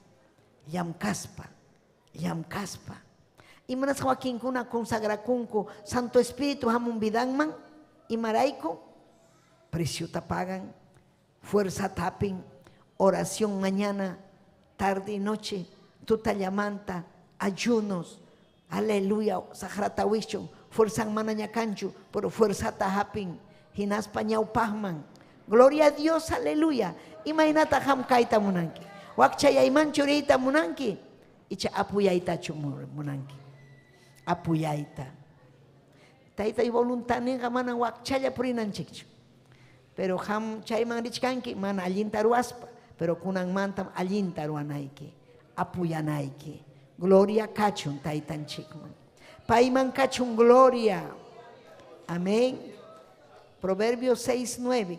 Speaker 6: Yamkaspa. Yamkaspa. Imanas Joaquín kuna consagra kunko Santo Espíritu hamun vidangman y maraico precio tapagan fuerza tapin oración mañana tarde y noche tutallamanta ayunos aleluya sagratawicho fuerza manaña cancho pero fuerza tahapin hinas pañau pahman gloria a Dios aleluya Imaynata ham kaita munanki. Wakchayayman churita munanki. Icha apuyaita munanki. Apuyaita. Taita y voluntad ninga mana wakchaya purinanchikchu. Pero ham chayman richkanki mana allinta ruaspa. Pero kunan mantam allinta ruanaiki. Apuyanaiki. Gloria kachun taitanchikman. Paiman kachun gloria. Amén. Proverbios 6:9.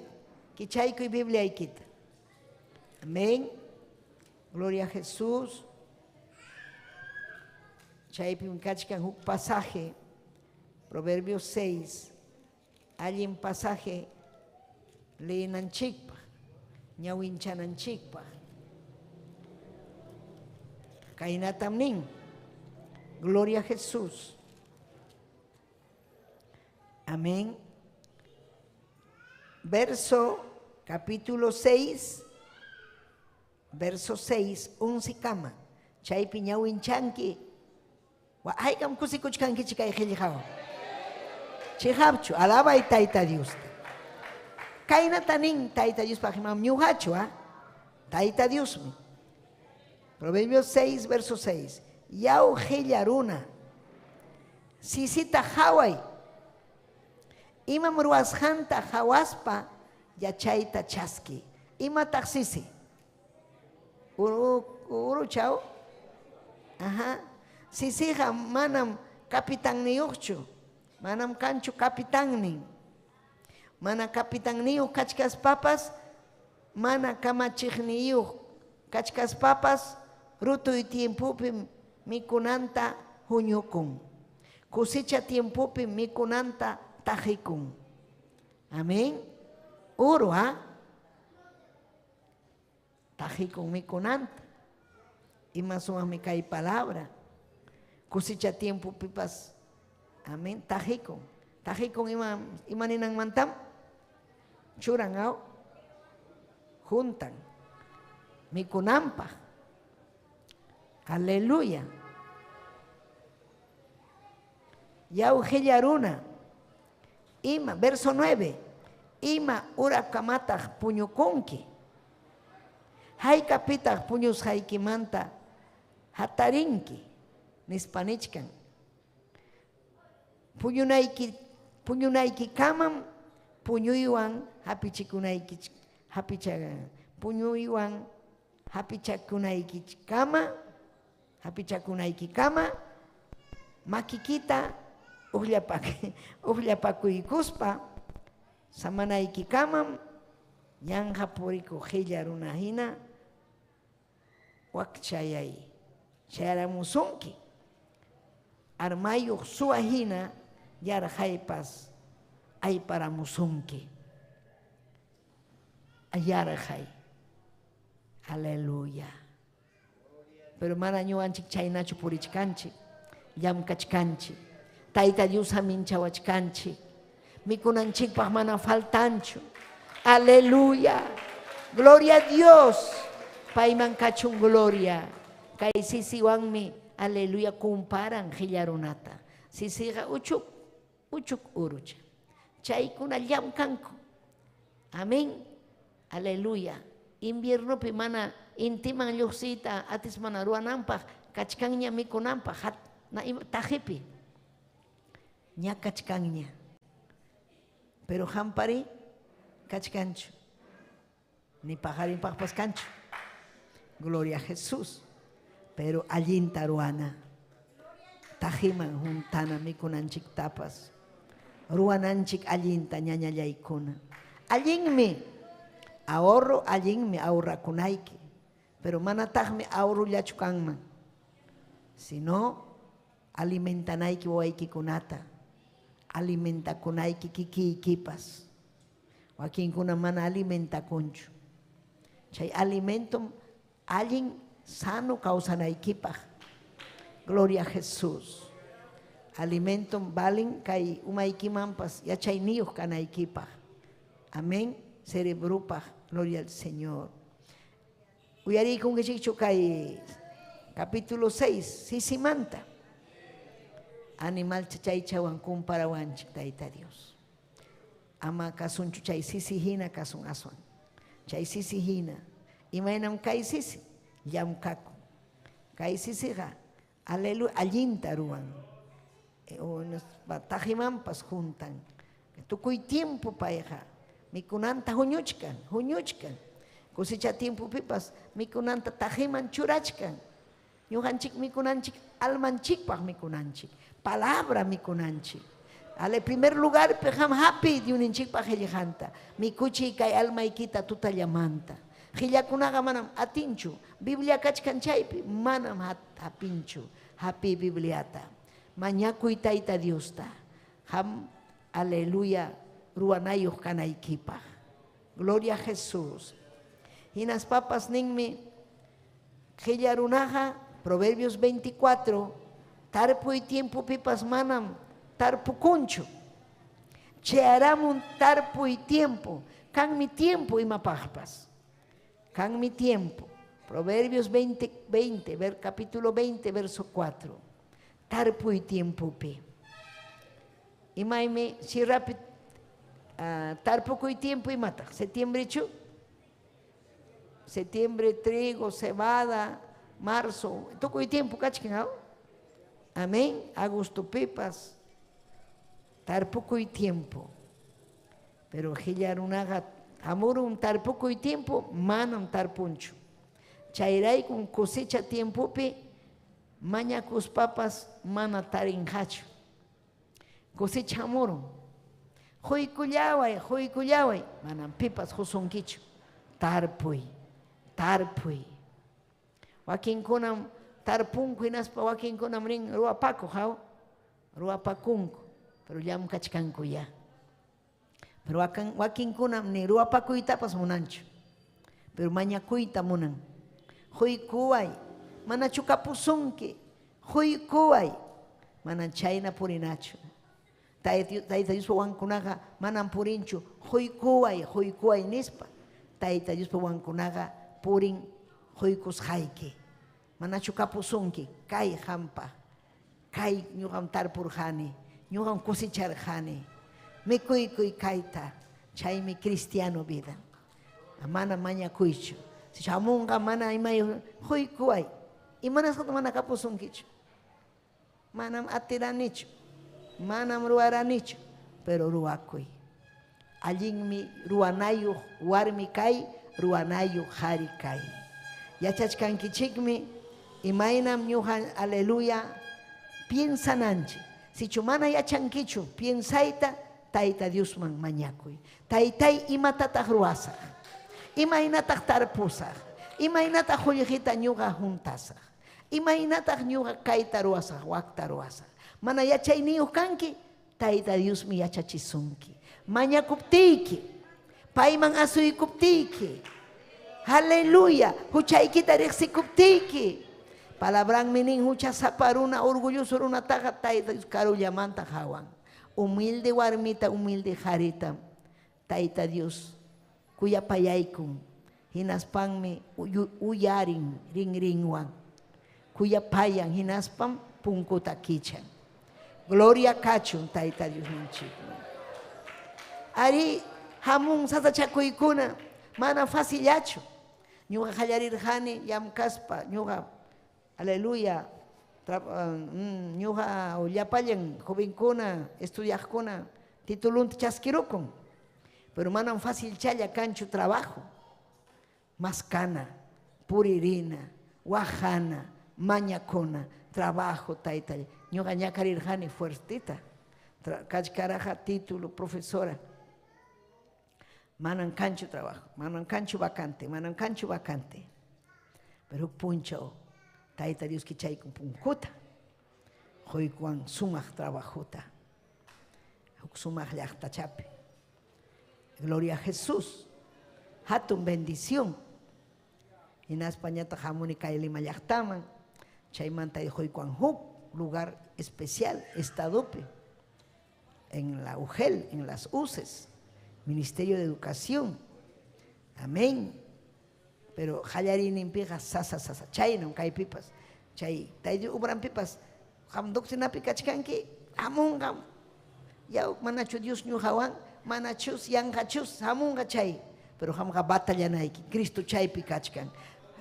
Speaker 6: Kichayko y Biblia ikita. Amén. Gloria a Jesús. Chaypim kachkan un pasaje. Proverbios 6. Allí un pasaje. Leenanchikpa. Ñawinchanan-chikpa. Kainatamnin. Gloria a Jesús. Amén. Verso, capítulo 6, verso 6, unsikama. Chaypi ñawinchanki. Wa haykam kusikuchkanki chikay qhilliqawan. Chihapchu, alaba y Tayta Dios. Kainatanin Tayta Dios pajimam ñuhachu, Tayta Dios. Proverbios 6, verso 6. Yau qhillaruna. Sisita haway. Ima ruwasqanta hawaspa yachayta chaski. Ima taksisi. Uru chao. Ajá. Sisiqa manam kapitan niyuqchu. Manam kanchu kapitan nin. Mana kapitan niyuq kachkas papas. Mana kamachiqniyuq kachkas papas. Rutuy tiempupi mikunanta huñukun. Kusicha tiempupi mikunanta tajikun. Amén. Uru, tajikun mikunanta. Y más o menos hay palabra. Kusicha tiempo pipas. Amén. Tajikun. Tajikun imaninang mantam. Churangao. Juntan. Mikunampa. Aleluya. Yaujellaruna. Ima, verso 9. Ima urakamata puñukunki. Haykapita puñus haykimanta hatarinki. Nispanichkan. Puñunayki kamam puñuywan hapichikunayki puñuywan hapichakunayki kama makikita uqllapakuykuspa samanayki kamam ñanja puriku qhillaruna hina wakchayay chayaramusunki armayuq suwa hina yarjaypas ayparamusunki ayarjay. Aleluya. Pero mana ñuwanchik chaynachu purichkanchik llamkachkanchik Tayta Dios haminchawachkanchik mikunanchikpaq mana faltanchu. Aleluya. Gloria a Dios. Payman kachun gloria. Kay sisiwanmi aleluya comparan qhillarunata. Sisiqa uchuk urucha. Chaykuna llamkanku. Amén. Aleluya. Inviernopi mana intiman lluqsiyta atis mana ruwananpaq kachkanña mikunanpaq tajipi. Ña kachkanña. Pero hampari kachkanchu. Ni pajarinpaq paskanchu. Gloria a Jesús. Pero allinta ruana. Tajiman juntana mikunanchik tapas. Ruananchik allinta ñañallaykuna. Allinmi. Ahorro allinmi ahorrakunayki. Pero manataqmi ahorrullachu kanman. Sino alimentanayki wawaykikunata. Alimentakunayki kikiykipas. Wakinkuna mana alimentakunchu. Chay alimentum allin sano kawsanaykipaq. Gloria a Jesús. Alimentum balin kay umaykimanpas yachayniyuq kanaykipaq. Amén. Cerebrupaq. Gloria al Señor. Uyariykunkichikchu kay capítulo 6 sisimanta. Animal chaychawan comparawanchik Tayta Dios. Ama kasunchu chay sisihina kasun aswan. chay sisi hina. Imaynam kay sisi, llamkaku. Kay sisiqa, aleluya, allinta ruwan. Tajimanpas juntan. Tukuy tiempo payqa, mikunanta huñuchkan. Cosecha tiempo pipas, mikunanta tajiman churachkan. Ñuqanchik mikunanchik, almanchikpaq mikunanchik. Palabra mikunanchik. Ale primer lugar, pejam happy de uninchikpaq hillajanta. Mikuchi kay almaykita tutallamanta. Hillakunaqa manam atinchu. Biblia kachkanchaypi manam hapinchu. Happy Bibliata. Mañakuy tayta Diosta. Ham, aleluya, ruanayuq kanaykipaq. Gloria a Jesús. Hinas papas ninmi, hillarunaqa, Proverbios 24, tarpuy tiempo pipas manam, tarpukunchu. Chearamun tarpuy tiempo. Kan mi tiempo imapaqpas. Kan mi tiempo. Proverbios 20, capítulo 20, verso 4. Tarpuy tiempo pi. Imayme, si rápido, tarpukuy tiempo imata. Septiembre chu. Septiembre, trigo, cebada, marzo. Tukuy tiempo kachkin. Amén. Agosto pipas. Tarpukuy tiempo. Pero hillarunaga amurun tarpukuy tiempo manam tarpunchu. Chayray con cosecha tiempo pi mañacus papas mana tarinhachu. Cosecha amurun. Hoy kuyaway manam pipas husunkichu. Tarpuy. Wakin kunam tarpunku inaspa wakin kunam ring ruapaku ruapakunku. Pero llam kachkanku ya. Pero wakin kunam ni ruapakuytapas munanchu. Pero mañakuyta munan. Huy kuway, mana chukapusunki. Huy kuway, mana chayna purinachu. Tayta Dios wankunaga manan purinchu. Huy kuway nispa. Tayta Dios wankunaga purin huykus hayki. Mana chukapusunki, kay hampa. Kay ñuqam tarpurjani. Ñuqam cosecharjani. Mikuy kayta. Chaymi cristiano vida. Mana mañakuychu. Si chamunga mana imay huy kuway. Imanas mana kapusunkichu. Manam atiranichu. Manam ruaranichu. Pero ruakuy. Allinmi ruanayu warmi kay, ruanayu hari kay. Yachachkankichikmi imaynam ñuqan aleluya piensananchi. Si chumana yachankichu piensayta tayta Diosman mañakuy. Taytay imatataq ruwasaq. Imaynataq tarpusaq. Imaynataq qullqita ñuqa juntasaq. Imaynataq ñuqa kayta ruwasaq, wakta ruwasaq. Mana yachayniyuq kanki, tayta Diosmi yachachisunki. Mañakuptiyki, payman asuykuptiyki. Aleluya, huchaykita riqsikuptiyki. Palabranmi nin hucha saparuna, orgulloso runa taqa tayta Dios karullamanta hawan. Humilde warmita, humilde harita, tayta Dios kuyapayaykun. Hinaspanmi uyarin rinrinwan. Kuyapayan hinaspam punkuta kichan. Gloria kachun tayta Dios ninchikman. Ari hamun sasachakuykuna mana facillachu. Ñuqa hallarirjani llamkaspa ñuqa aleluya ñuqa llapallan jovenkuna estudiaqkuna titulunta chaskirukun. Pero manam fácil challa kanchu trabajo. Maskana, puririna, wajana, mañakuna, trabajo tayta. Ñuqa ñakarirjani fuertita. Kachkaraja título profesora. Manan cancho trabajo, manan cancho vacante. Pero puncho, tayta Dios kichay con punkuta. Hoy cuan sumach trabajuta. Sumach llaqtachapi. Gloria a Jesús. Hatun bendición. En España tajamunica y lima llaqtaman. Chaymanta de hoy cuan huk, lugar especial, estadope. En la UGEL, en las UCES. Ministerio de Educación. Amén. Pero hallarin impiga sasa. Chay no kay pipas. Chay tay ubran pipas. Ham doksinapi kachkanki hamunga. Ya manachu Dios ñu hawan, manachus yang hachus hamunga chay. pero hamga batalla naiki, Cristo chaypi kachkan.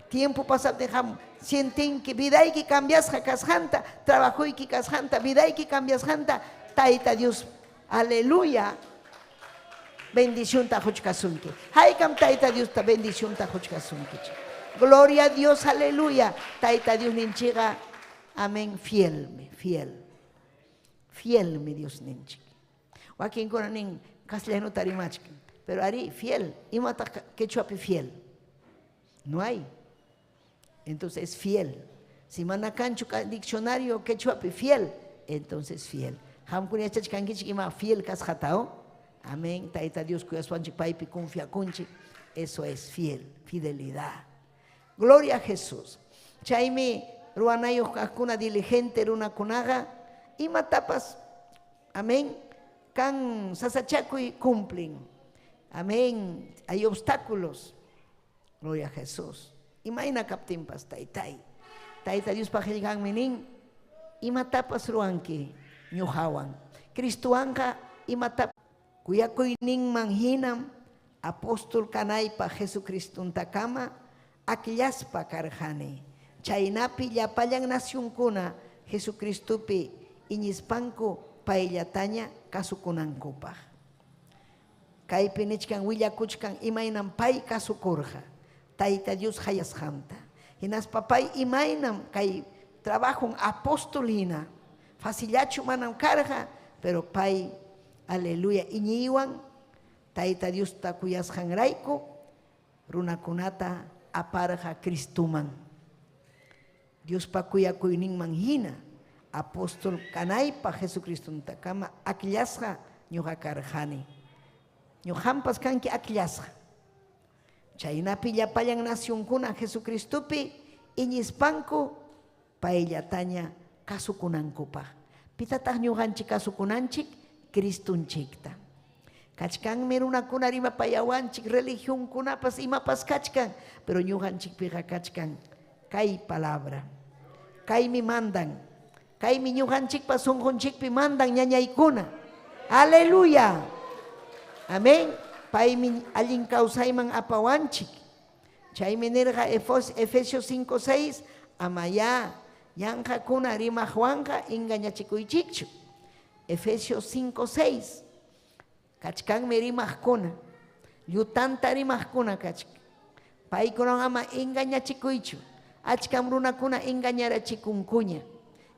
Speaker 6: Tiempo pasado ham sienten que vida y que cambias casjanta, trabajo y que casjanta, vida y que cambias janta, taita Dios, aleluya. Bendición ta hochkasunki. Haikam taita Dios ta bendición ta hochkasunki. Gloria a Dios, aleluya. Taita Dios ninchiga, amén, fiel, mi Dios ninchi. Joaquín Coranín, castellano tarimachki, pero ari fiel, y mata quechuapi fiel. No hay. Entonces es fiel. Si manda cancho diccionario quechuapi fiel, entonces fiel. Hamkunia chachkankichik ima fiel kasjatao. Amén. Taita Dios cuya suanchik paipi confia kunchik. Eso es fiel, fidelidad. Gloria a Jesús. Chaimi ruanayo kakuna diligente runa kunaga y matapas. Amén. Kan sasachaku y cumplen. Amén. Hay obstáculos. Gloria a Jesús. Imagina captimpas taitai. Taita Dios pajelgan menin. Y matapas ruanki ñuhawan. Cristuanka y matapas. Kuyakoy ning manhinam apóstol kanaypa Jesucristo takama akillaspa karjane. Chaynapi llapayan nacionkuna Jesucristupi iñispanku paillataña kasukunankupaj. Kaypi nichkan willakuchkan imaynam pay kasukurja. Taita Dios hayasjanta. Hinaspa pay imaynam kay trabajo apostolina. Facillachu manam karja, pero pay aleluya. Iñiwan, taita Dios takuyas hangraiko, runakunata aparja Cristuman. Dios pakuya kuynin manhina, apóstol kanaypa Jesucristo takama, akillasja ñuqa karjani. Ñuqampas kanki akillasja. Chaynapi llapayan nacionkuna Jesucristupi, iñispanku, paillataña kasukunankupaj. Pitataq ñuqanchik kasukunanchik, Cristunchikta. Kachkan merunakuna rima payawanchik religión kunapas imapas kachkan, pero ñuqanchik piqa kachkan kay palabra. Kay mi mandan. Kay mi ñuqanchik pa sonqonchikpi mandan ñañaykuna. Aleluya. Amén. Pay mi allin kawsayman apawanchik. Chaymi nirqa Efesios 5:6 amaya yanqakuna rima juanqa engañachikuychikchu. Efesios 5:6. Kachkan merimajkuna. Llutanta rimajkuna kachkan. Paykuna ama engañachikuychu. Achkam runakuna engañarachikunkuña.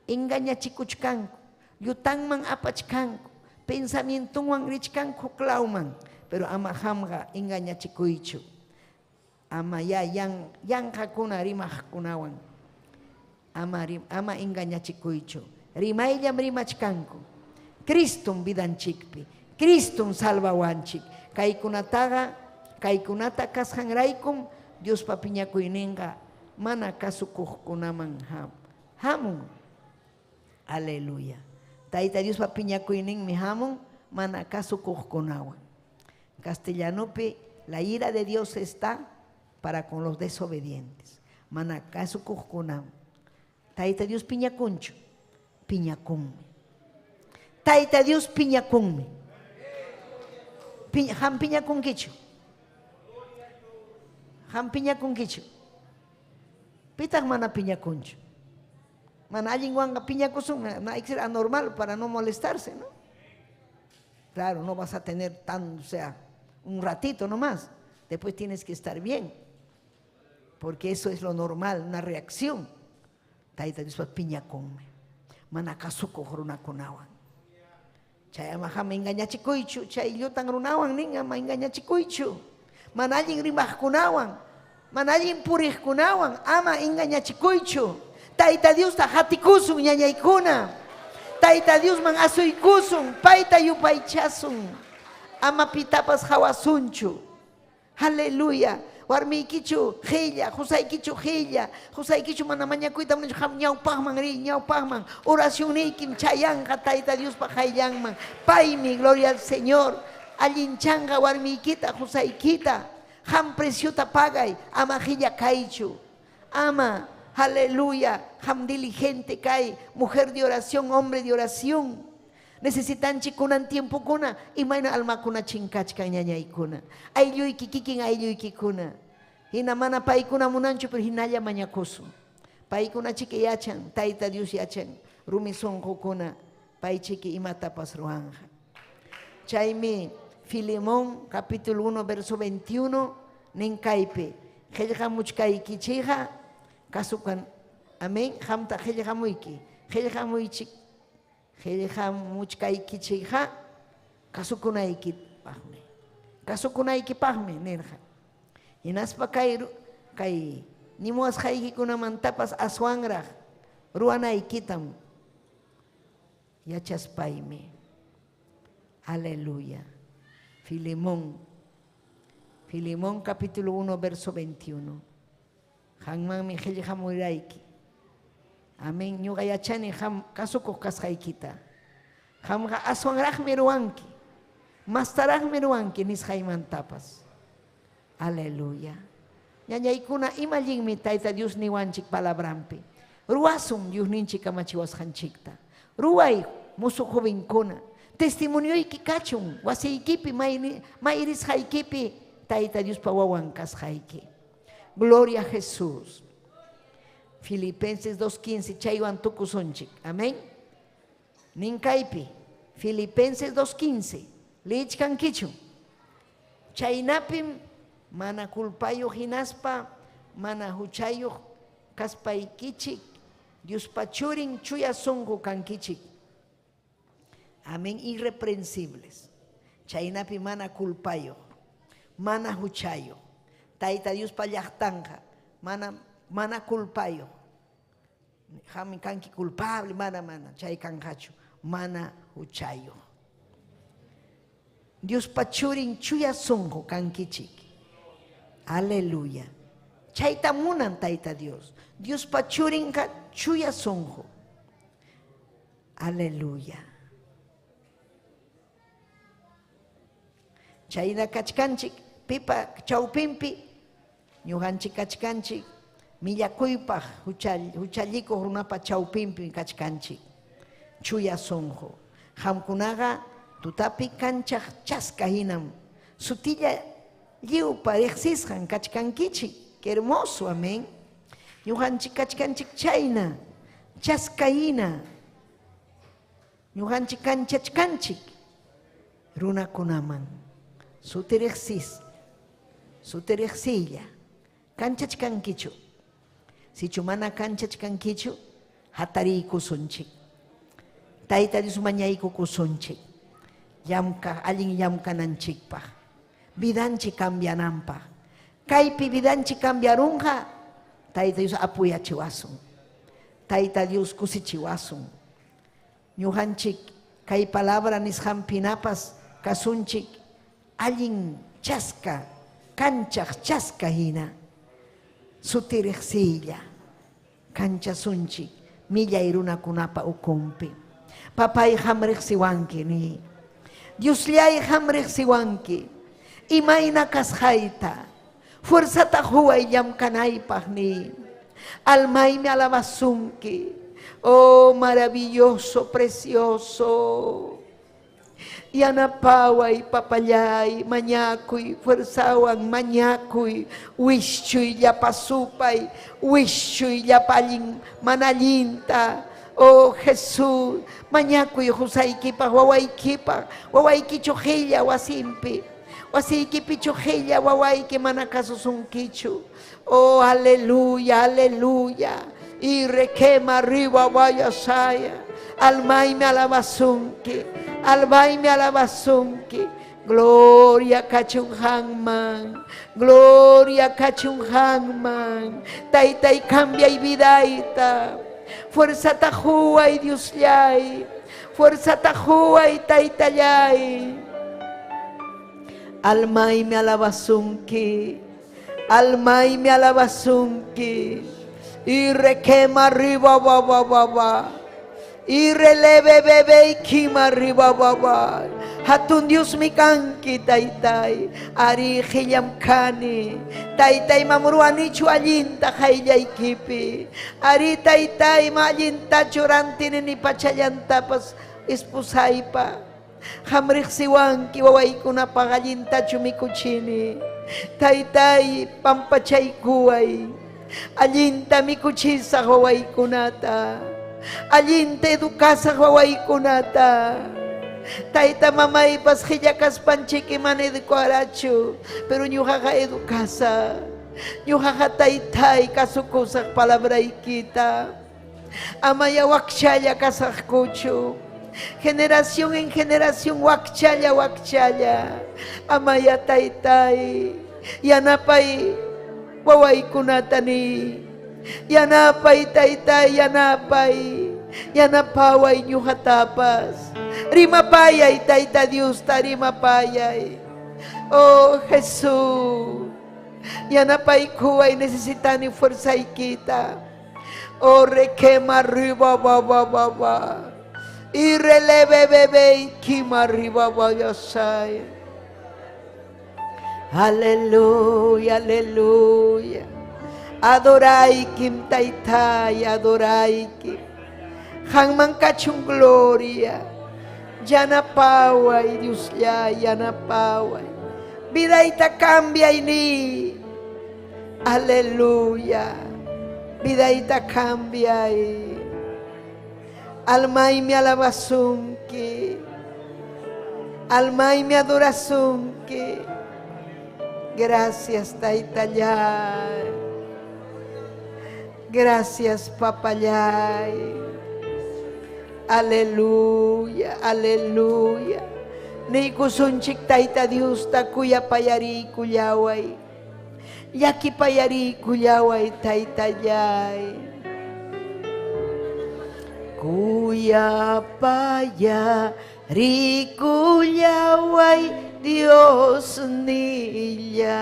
Speaker 6: Engañachikuchkanku. Llutanman apachkanku. Pensamientuwan richkanku klauman. Pero ama hamga engañachikuychu. Ama ya yanqakuna rimajkunawan. Ama engañachikuychu. Rimayllam rimachkanku. Cristum vidanchikpi. Cristum salvawanchik. Kaykunata kashanraykum Dios papiñakuyninqa mana kasukuqkunaman hamun. Aleluya. Taita Dios papiñakuyninmi hamun mana kasukuqkunawan. Castellanopi, la ira de Dios está para con los desobedientes. Mana kasukuqkunawan. Taita Dios piñakunchu. Piñakunmi. Taita Dios piñakunmi. Han piñakunkichu. Han piñakunkichu. Pitaq mana piñakunchu. Mana allin wanga piñakusun, hay que ser anormal para no molestarse, ¿no? Claro, no vas a tener tan, o sea, un ratito nomás. Después tienes que estar bien. Porque eso es lo normal, una reacción. Taita Dios piñakunmi. Mana kasuko runakunawan. Chay ama hama engañachikuychu, chay llutan runawan nin ama engañachikuychu. Manallin rimajkunawan, manallin purijkunawan, ama engañachikuychu. Taita Dios ta hatikusun ñañaykuna. Taita Dios man asuykusun, payta yupaychasun. Ama pitapas hawasunchu. Aleluya. Warmiykichu qilla, Josaykichu qilla, Josaykichu mana mañakuyta ham ñawpaqman ri, ñawpaqman oración niykim chayanqa Tayta Dios pa hayllanman. Paymi, gloria al Señor, allinchanqa warmiykita, Josaykita, ham preciota pagay, ama qilla kaychu, ama, aleluya, ham diligente kay, mujer de oración, hombre de oración. Necesitanchik kunan tiempo kuna, imayna alma kuna chinkachkan ñañaykuna. Aylluyki kikin aylluykikuna. Hina mana paykuna munanchu, pero hinalla mañakusun. Paykuna chiki yachan, Tayta Dios yachan, rumi sonqukuna, paychiki imatapas ruanja. Chaymi Filemón capítulo 1 verso 21 ninkaypi qillqamuchkaykichikqa kasukan, amén, hamta qillqamuychik qillqamuchkaykichikqa kasukunaykipaqmi nirqa. Hinaspa kay nimuwasqaykicunamantapas aswanraq ruwanaykitam yachaspaymi. Aleluya. Filemón capítulo 1 verso 21. Hanmanmi qillqamurayki. Amén. Ñuqa yachani kasukuq kasqaykita. Hamqa aswanraqmi ruwanki, mastaraqmi ruwanki nisqaymantapas. Aleluya. Ñañaykuna imallinmi Tayta Dios niwanchik palabrampi. Ruwasun Diosninchik kamachiwasqanchikta. Ruway musuq jovenkuna. Testimonioyki kachun, wasiykipi mayrisqaykipi Tayta Diospa wawan kasqayki. Gloria a Jesús. Filipenses 2:15 chaywan tukusunchik. Amén. Ninkaypi Filipenses 2:15 lichkankichu. Chaynapim mana culpayuq hinaspa, mana huchayuq kaspaykichik, Diospa churin chuya sunqu kankichik. Amén, irreprensibles. Chaynapi mana culpayuq, mana huchayuq. Tayta Diospa llaqtanqa mana culpayuq. Hami kanki culpable, mana chay kanqachu, mana huchayuq. Diospa churin chuya sunqu kankichik. Aleluya. Chayta munan Tayta Dios. Diospa churinqa chuya sunqu. Aleluya. Chayna kachkanchik pipa chawpinpi ñuqanchik kachkanchik millakuypaq huchallikuq runapa chawpinpi kachkanchik chuya sunqu. Qamkunaqa tutapi kanchaq chaska hinam sutilla lliwpa riqsisqan kachkankichik. Qué hermoso, amén. Ñuqanchik kachkanchik chayna chaska hina. Ñuqanchik kanchachkanchik runakunaman. Suteriqsilla kanchachkankichu. Sichu mana kanchachkankichu hatariykusunchik. Tayta Dios mañaykukusunchik. Allin llamkananchikpaq. Vidanchik cambiananpaq. Kaypi vidanchik cambiarunqa Tayta Dios apuyachiwasun. Tayta Dios kusichiwasun. Ñuqanchik kay palabra nisqanpinapas kasunchik allin chaska, kanchaq chaska hina. Sutiriqsilla kanchasunchik millay runakunapa ukunpi. Papay hamriqsiwanki ni. Diosllay hamriqsiwanki. Imayna kasqayta. Fuerzata huway llamkanaypaq ni. Almaymi alabasunki. Oh, maravilloso, precioso. Yanapaway, papayay, mañakuy, fuerzawan, mañakuy, wischuy, yapasupay, wischuy, yapalin, manalinta. Oh, Jesús, mañakuy, husaykipaq, wawayki chujilla wasimpi. Wasiykipi chujilla, wawayki manakasusunkichu. Oh, aleluya, aleluya. Y requema arriba, vaya saya. Almayme alabasunki. Albayme alabasunki. Gloria kachun hangman. Gloria kachun hangman. Taytay cambia y vidaita. Fuerza tajua y Dios llay. Fuerza tajua y taytayay. Almayme alabasunki. Almayme alabasunki. Y requema arriba, ba. Y releve bebé y quima arriba, ba. Hatun Dios mi kanki, taytay. Ari hiyam kani. Taytay mamruani chualinta haylay kipi. Ari taytay malinta churantini ni pachayantapas. esposaypa hamriqsiwan kiwawaykuna paqallintachu mikuchini taytay pampachaykuway allinta mikuchisaq wawaykunata allinta edukasaq wawaykunata tayta mamaypas qillakaspanchiki mana educarachu pero ñuqaqa edukasa ñuqaqa taytay kasukusaq palabraykita amaya wakchalla kasaqkuchu generación en generación wakchalla amaya taytay yanapay wawaykunatani yanapay taytay yanapaway ñuqatapas rimapayay tayta Dios rimapayay oh Jesús yanapaykuway necesitani fuerzaykita oh requema arriba ba y releve bebé kima arriba vayasay aleluya aleluya adoray kim taytay adoray kim hangman kachung gloria yanapaway Dios ya yanapaway vidaita cambia ini aleluya vidaita cambia alma y mi alabación que alma y mi adoración que gracias taytayay gracias papayay aleluya aleluya ni kusunchik tayta Dios takuya payari kuyaway yaki payari kuyaway taytayay kuya payari kuyaway Dios niyay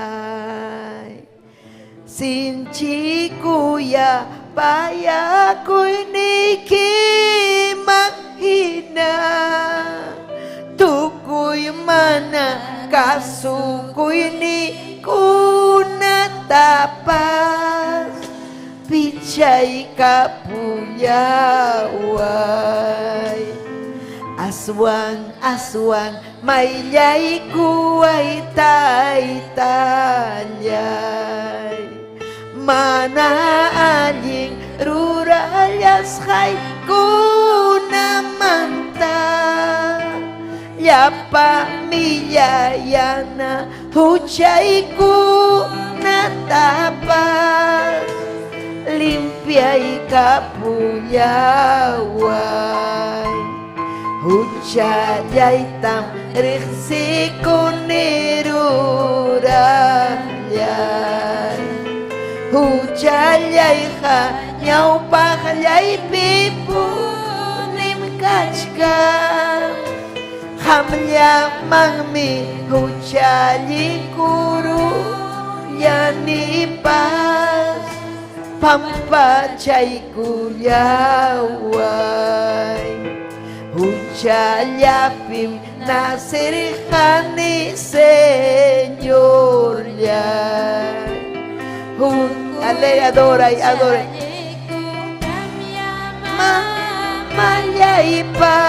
Speaker 6: sinchi kuya payakoy niki maghina tukoy mana kasukoy ni kunatapas pichay kapuyaway aswang maylay kuway taytayay mana aling ruralyas kay kunamanta yapa miyayana huchay kunatapas limpiay kapuyaway huchayay tam riksikunirurayay huchayay ha nyawpakyay pipunim kachka hamya mangmi huchayi kuru yanipas pampachay kuyaway huchayapim nasirihani Señor yay ale adoray mamayay pa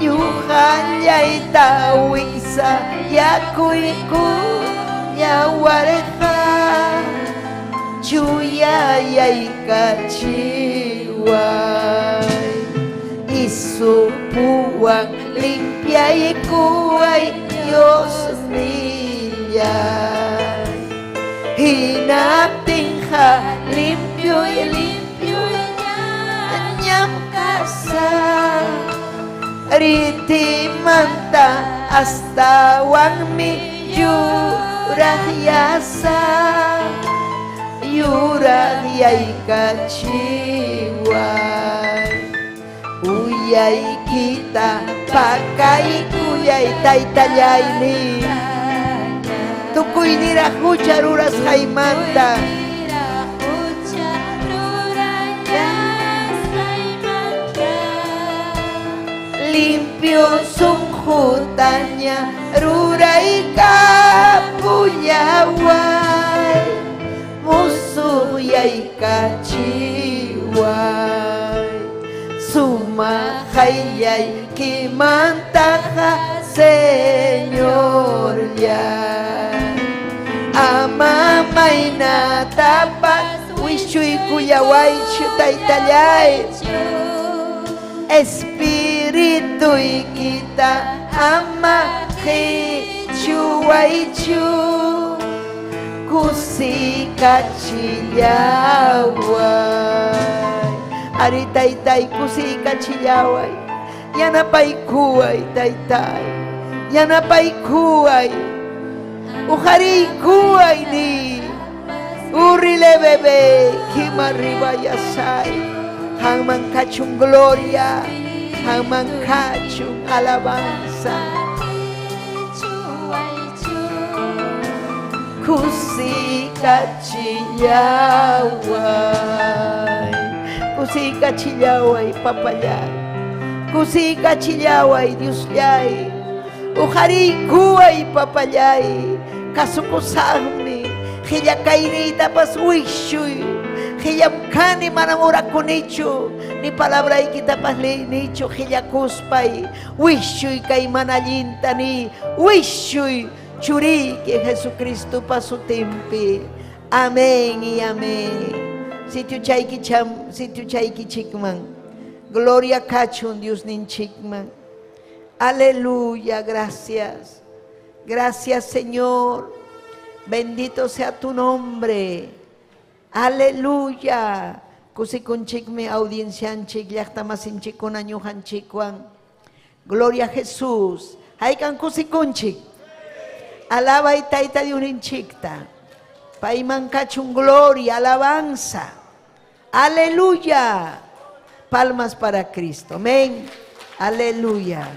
Speaker 6: yuhanyay tawisa yakuy kuyawareha chuyayay kachiway isupuwang limpiay kuway Diyos niyay hinapting ha limpyo'y nyam kasa riti manta astawang mi yurahyasa yurahyay kachiway uyay kita pakai kuyay taytayay ni tukoy nirahucharuras haymanta limpio sungkutanya ruray kapuyaway musuh yay kachiway Ama hayay kimantaja Señor ya. Ama mayna tapas wishui kuyaway chutaytallay. Espiritu kita ama hichuwaychu kusika chillaway. Ari taytay kusika chillaway. Yanapay kuway taytay. Yanapay kuway. Ujari kuway ni. Urile bebe kimarriba yasay. Hangman kachung gloria, hangman kachung alabanza. Kusika chillaway, kusika chillaway papayay, kusika chillaway Dios yay, ujari kuway papayay, kasukusahmi, hiyakainita pas wishuy. Hiyamkani manamura kunichu ni palabra ikita pasli nicho hiyakuspay wishuy kay manalinta ni wishuy churi que Jesucristo pasu tempi. Amén y amén. Sitio chayki chikman. Gloria kachun Dios nin chikman. Aleluya, gracias. Gracias Señor. Bendito sea tu nombre. Aleluya. Kusikunchik mi audiencianchik llaqtamasinchik kunañujanchikwan. Gloria a Jesús. Haykan kusikunchik. Alaba y taita de uninchikta. Paiman kachun gloria, alabanza. Aleluya. Palmas para Cristo. Amén. Aleluya.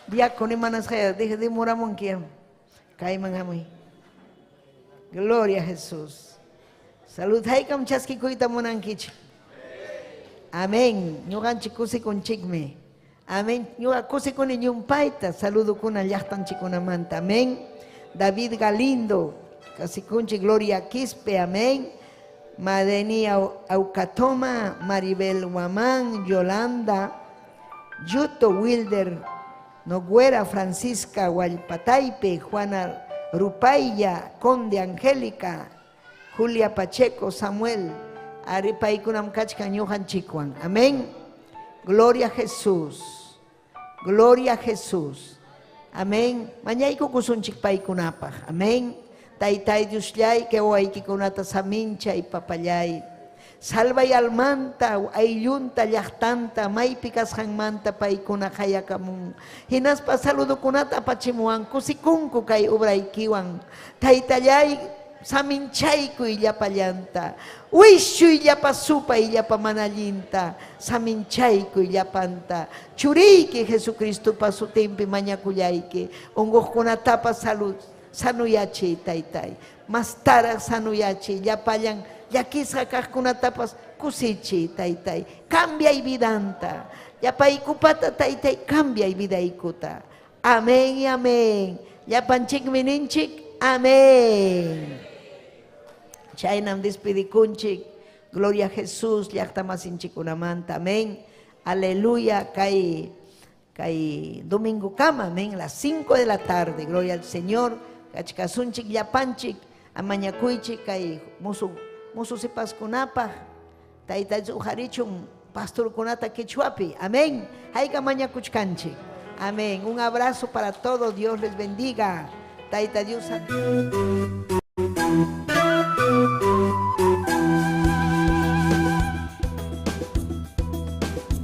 Speaker 6: Diácono y manas deje de moramon quien. Caiman a mí. Gloria a Jesús. Salud, haykam chaskikuita monankichi. Amén. Ñugan chikusi con chikme. Amén. Ñuga kusi con paita. Saludo con allachtan chikuna manta. Amén. David Galindo. Casikunchi Gloria Quispe. Amén. Madeni Aucatoma. Maribel Guamán. Yolanda. Yuto Wilder. Noguera Francisca Hualpataipe. Juana Rupaya. Conde Angélica. Julia Pacheco, Samuel, Aripaikunam Kachkan Yohan Chikwan. Amén. Gloria a Jesús. Gloria a Jesús. Amén. Mañayko kusun chikpaikunapaj. Amén. Taytay Dios yay que oaiki kunata samincha y papayay. Salva y almanta, ayunta llachtanta, maipikas hangmanta paikuna hayakamun. Hinaspa saludo kunata pachimuan, kusikunku kay ubraikiwan. Taytayay saminchayku illapallanta, wishu illapasupa illapamanallinta, saminchayku illapanta, churiki Jesucristo pasu tempi mañakullayki, unguqkunatapa salud, sanuyachi taytay, mastara sanuyachi, illapallan, llakisqa kaqkunatapas kusichi taytay, cambia y vidanta, llapaykupata taytay, cambia y vidaikuta. Amén y amén. Llapanchikmi ninchik, amén. Chaynam despedikunchik, gloria a Jesús, llaqtamasinchikunamanta, amén. Aleluya, kay domingo kama, amén, las 5 de la tarde, gloria al Señor. Kachkasunchik llapanchik, amañakuychik, kay musu sipaskunapaj, taytay ujarichun pastor kunata quechuapi, amén. Hayka mañakuchkanchik, amén. Un abrazo para todos, Dios les bendiga. Tayta Dios.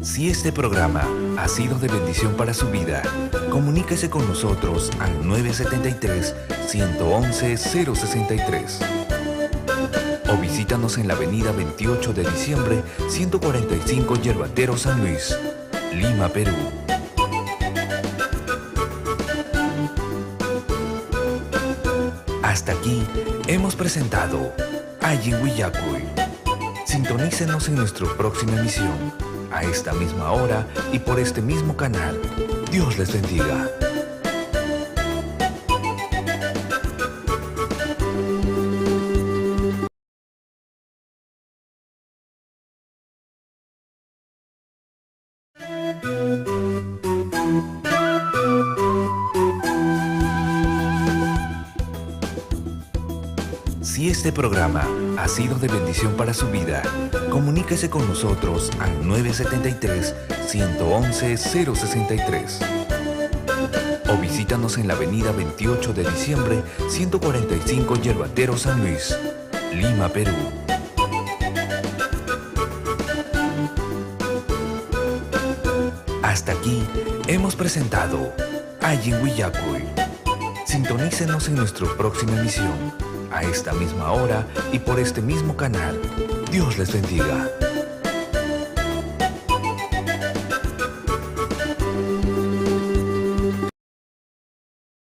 Speaker 2: Si este programa ha sido de bendición para su vida, comuníquese con nosotros al 973-111-063 o visítanos en la avenida 28 de diciembre, 145 Yerbatero, San Luis, Lima, Perú. Hasta aquí hemos presentado Ayin Willacuy. Sintonícenos en nuestra próxima emisión, a esta misma hora y por este mismo canal. Dios les bendiga. este programa ha sido de bendición para su vida, comuníquese con nosotros al 973-111-063 o visítanos en la avenida 28 de diciembre, 145 Yerbatero, San Luis, Lima, Perú. Hasta aquí hemos presentado Ayin Willacuy. Sintonícenos en nuestra próxima emisión, a esta misma hora y por este mismo canal. Dios les bendiga.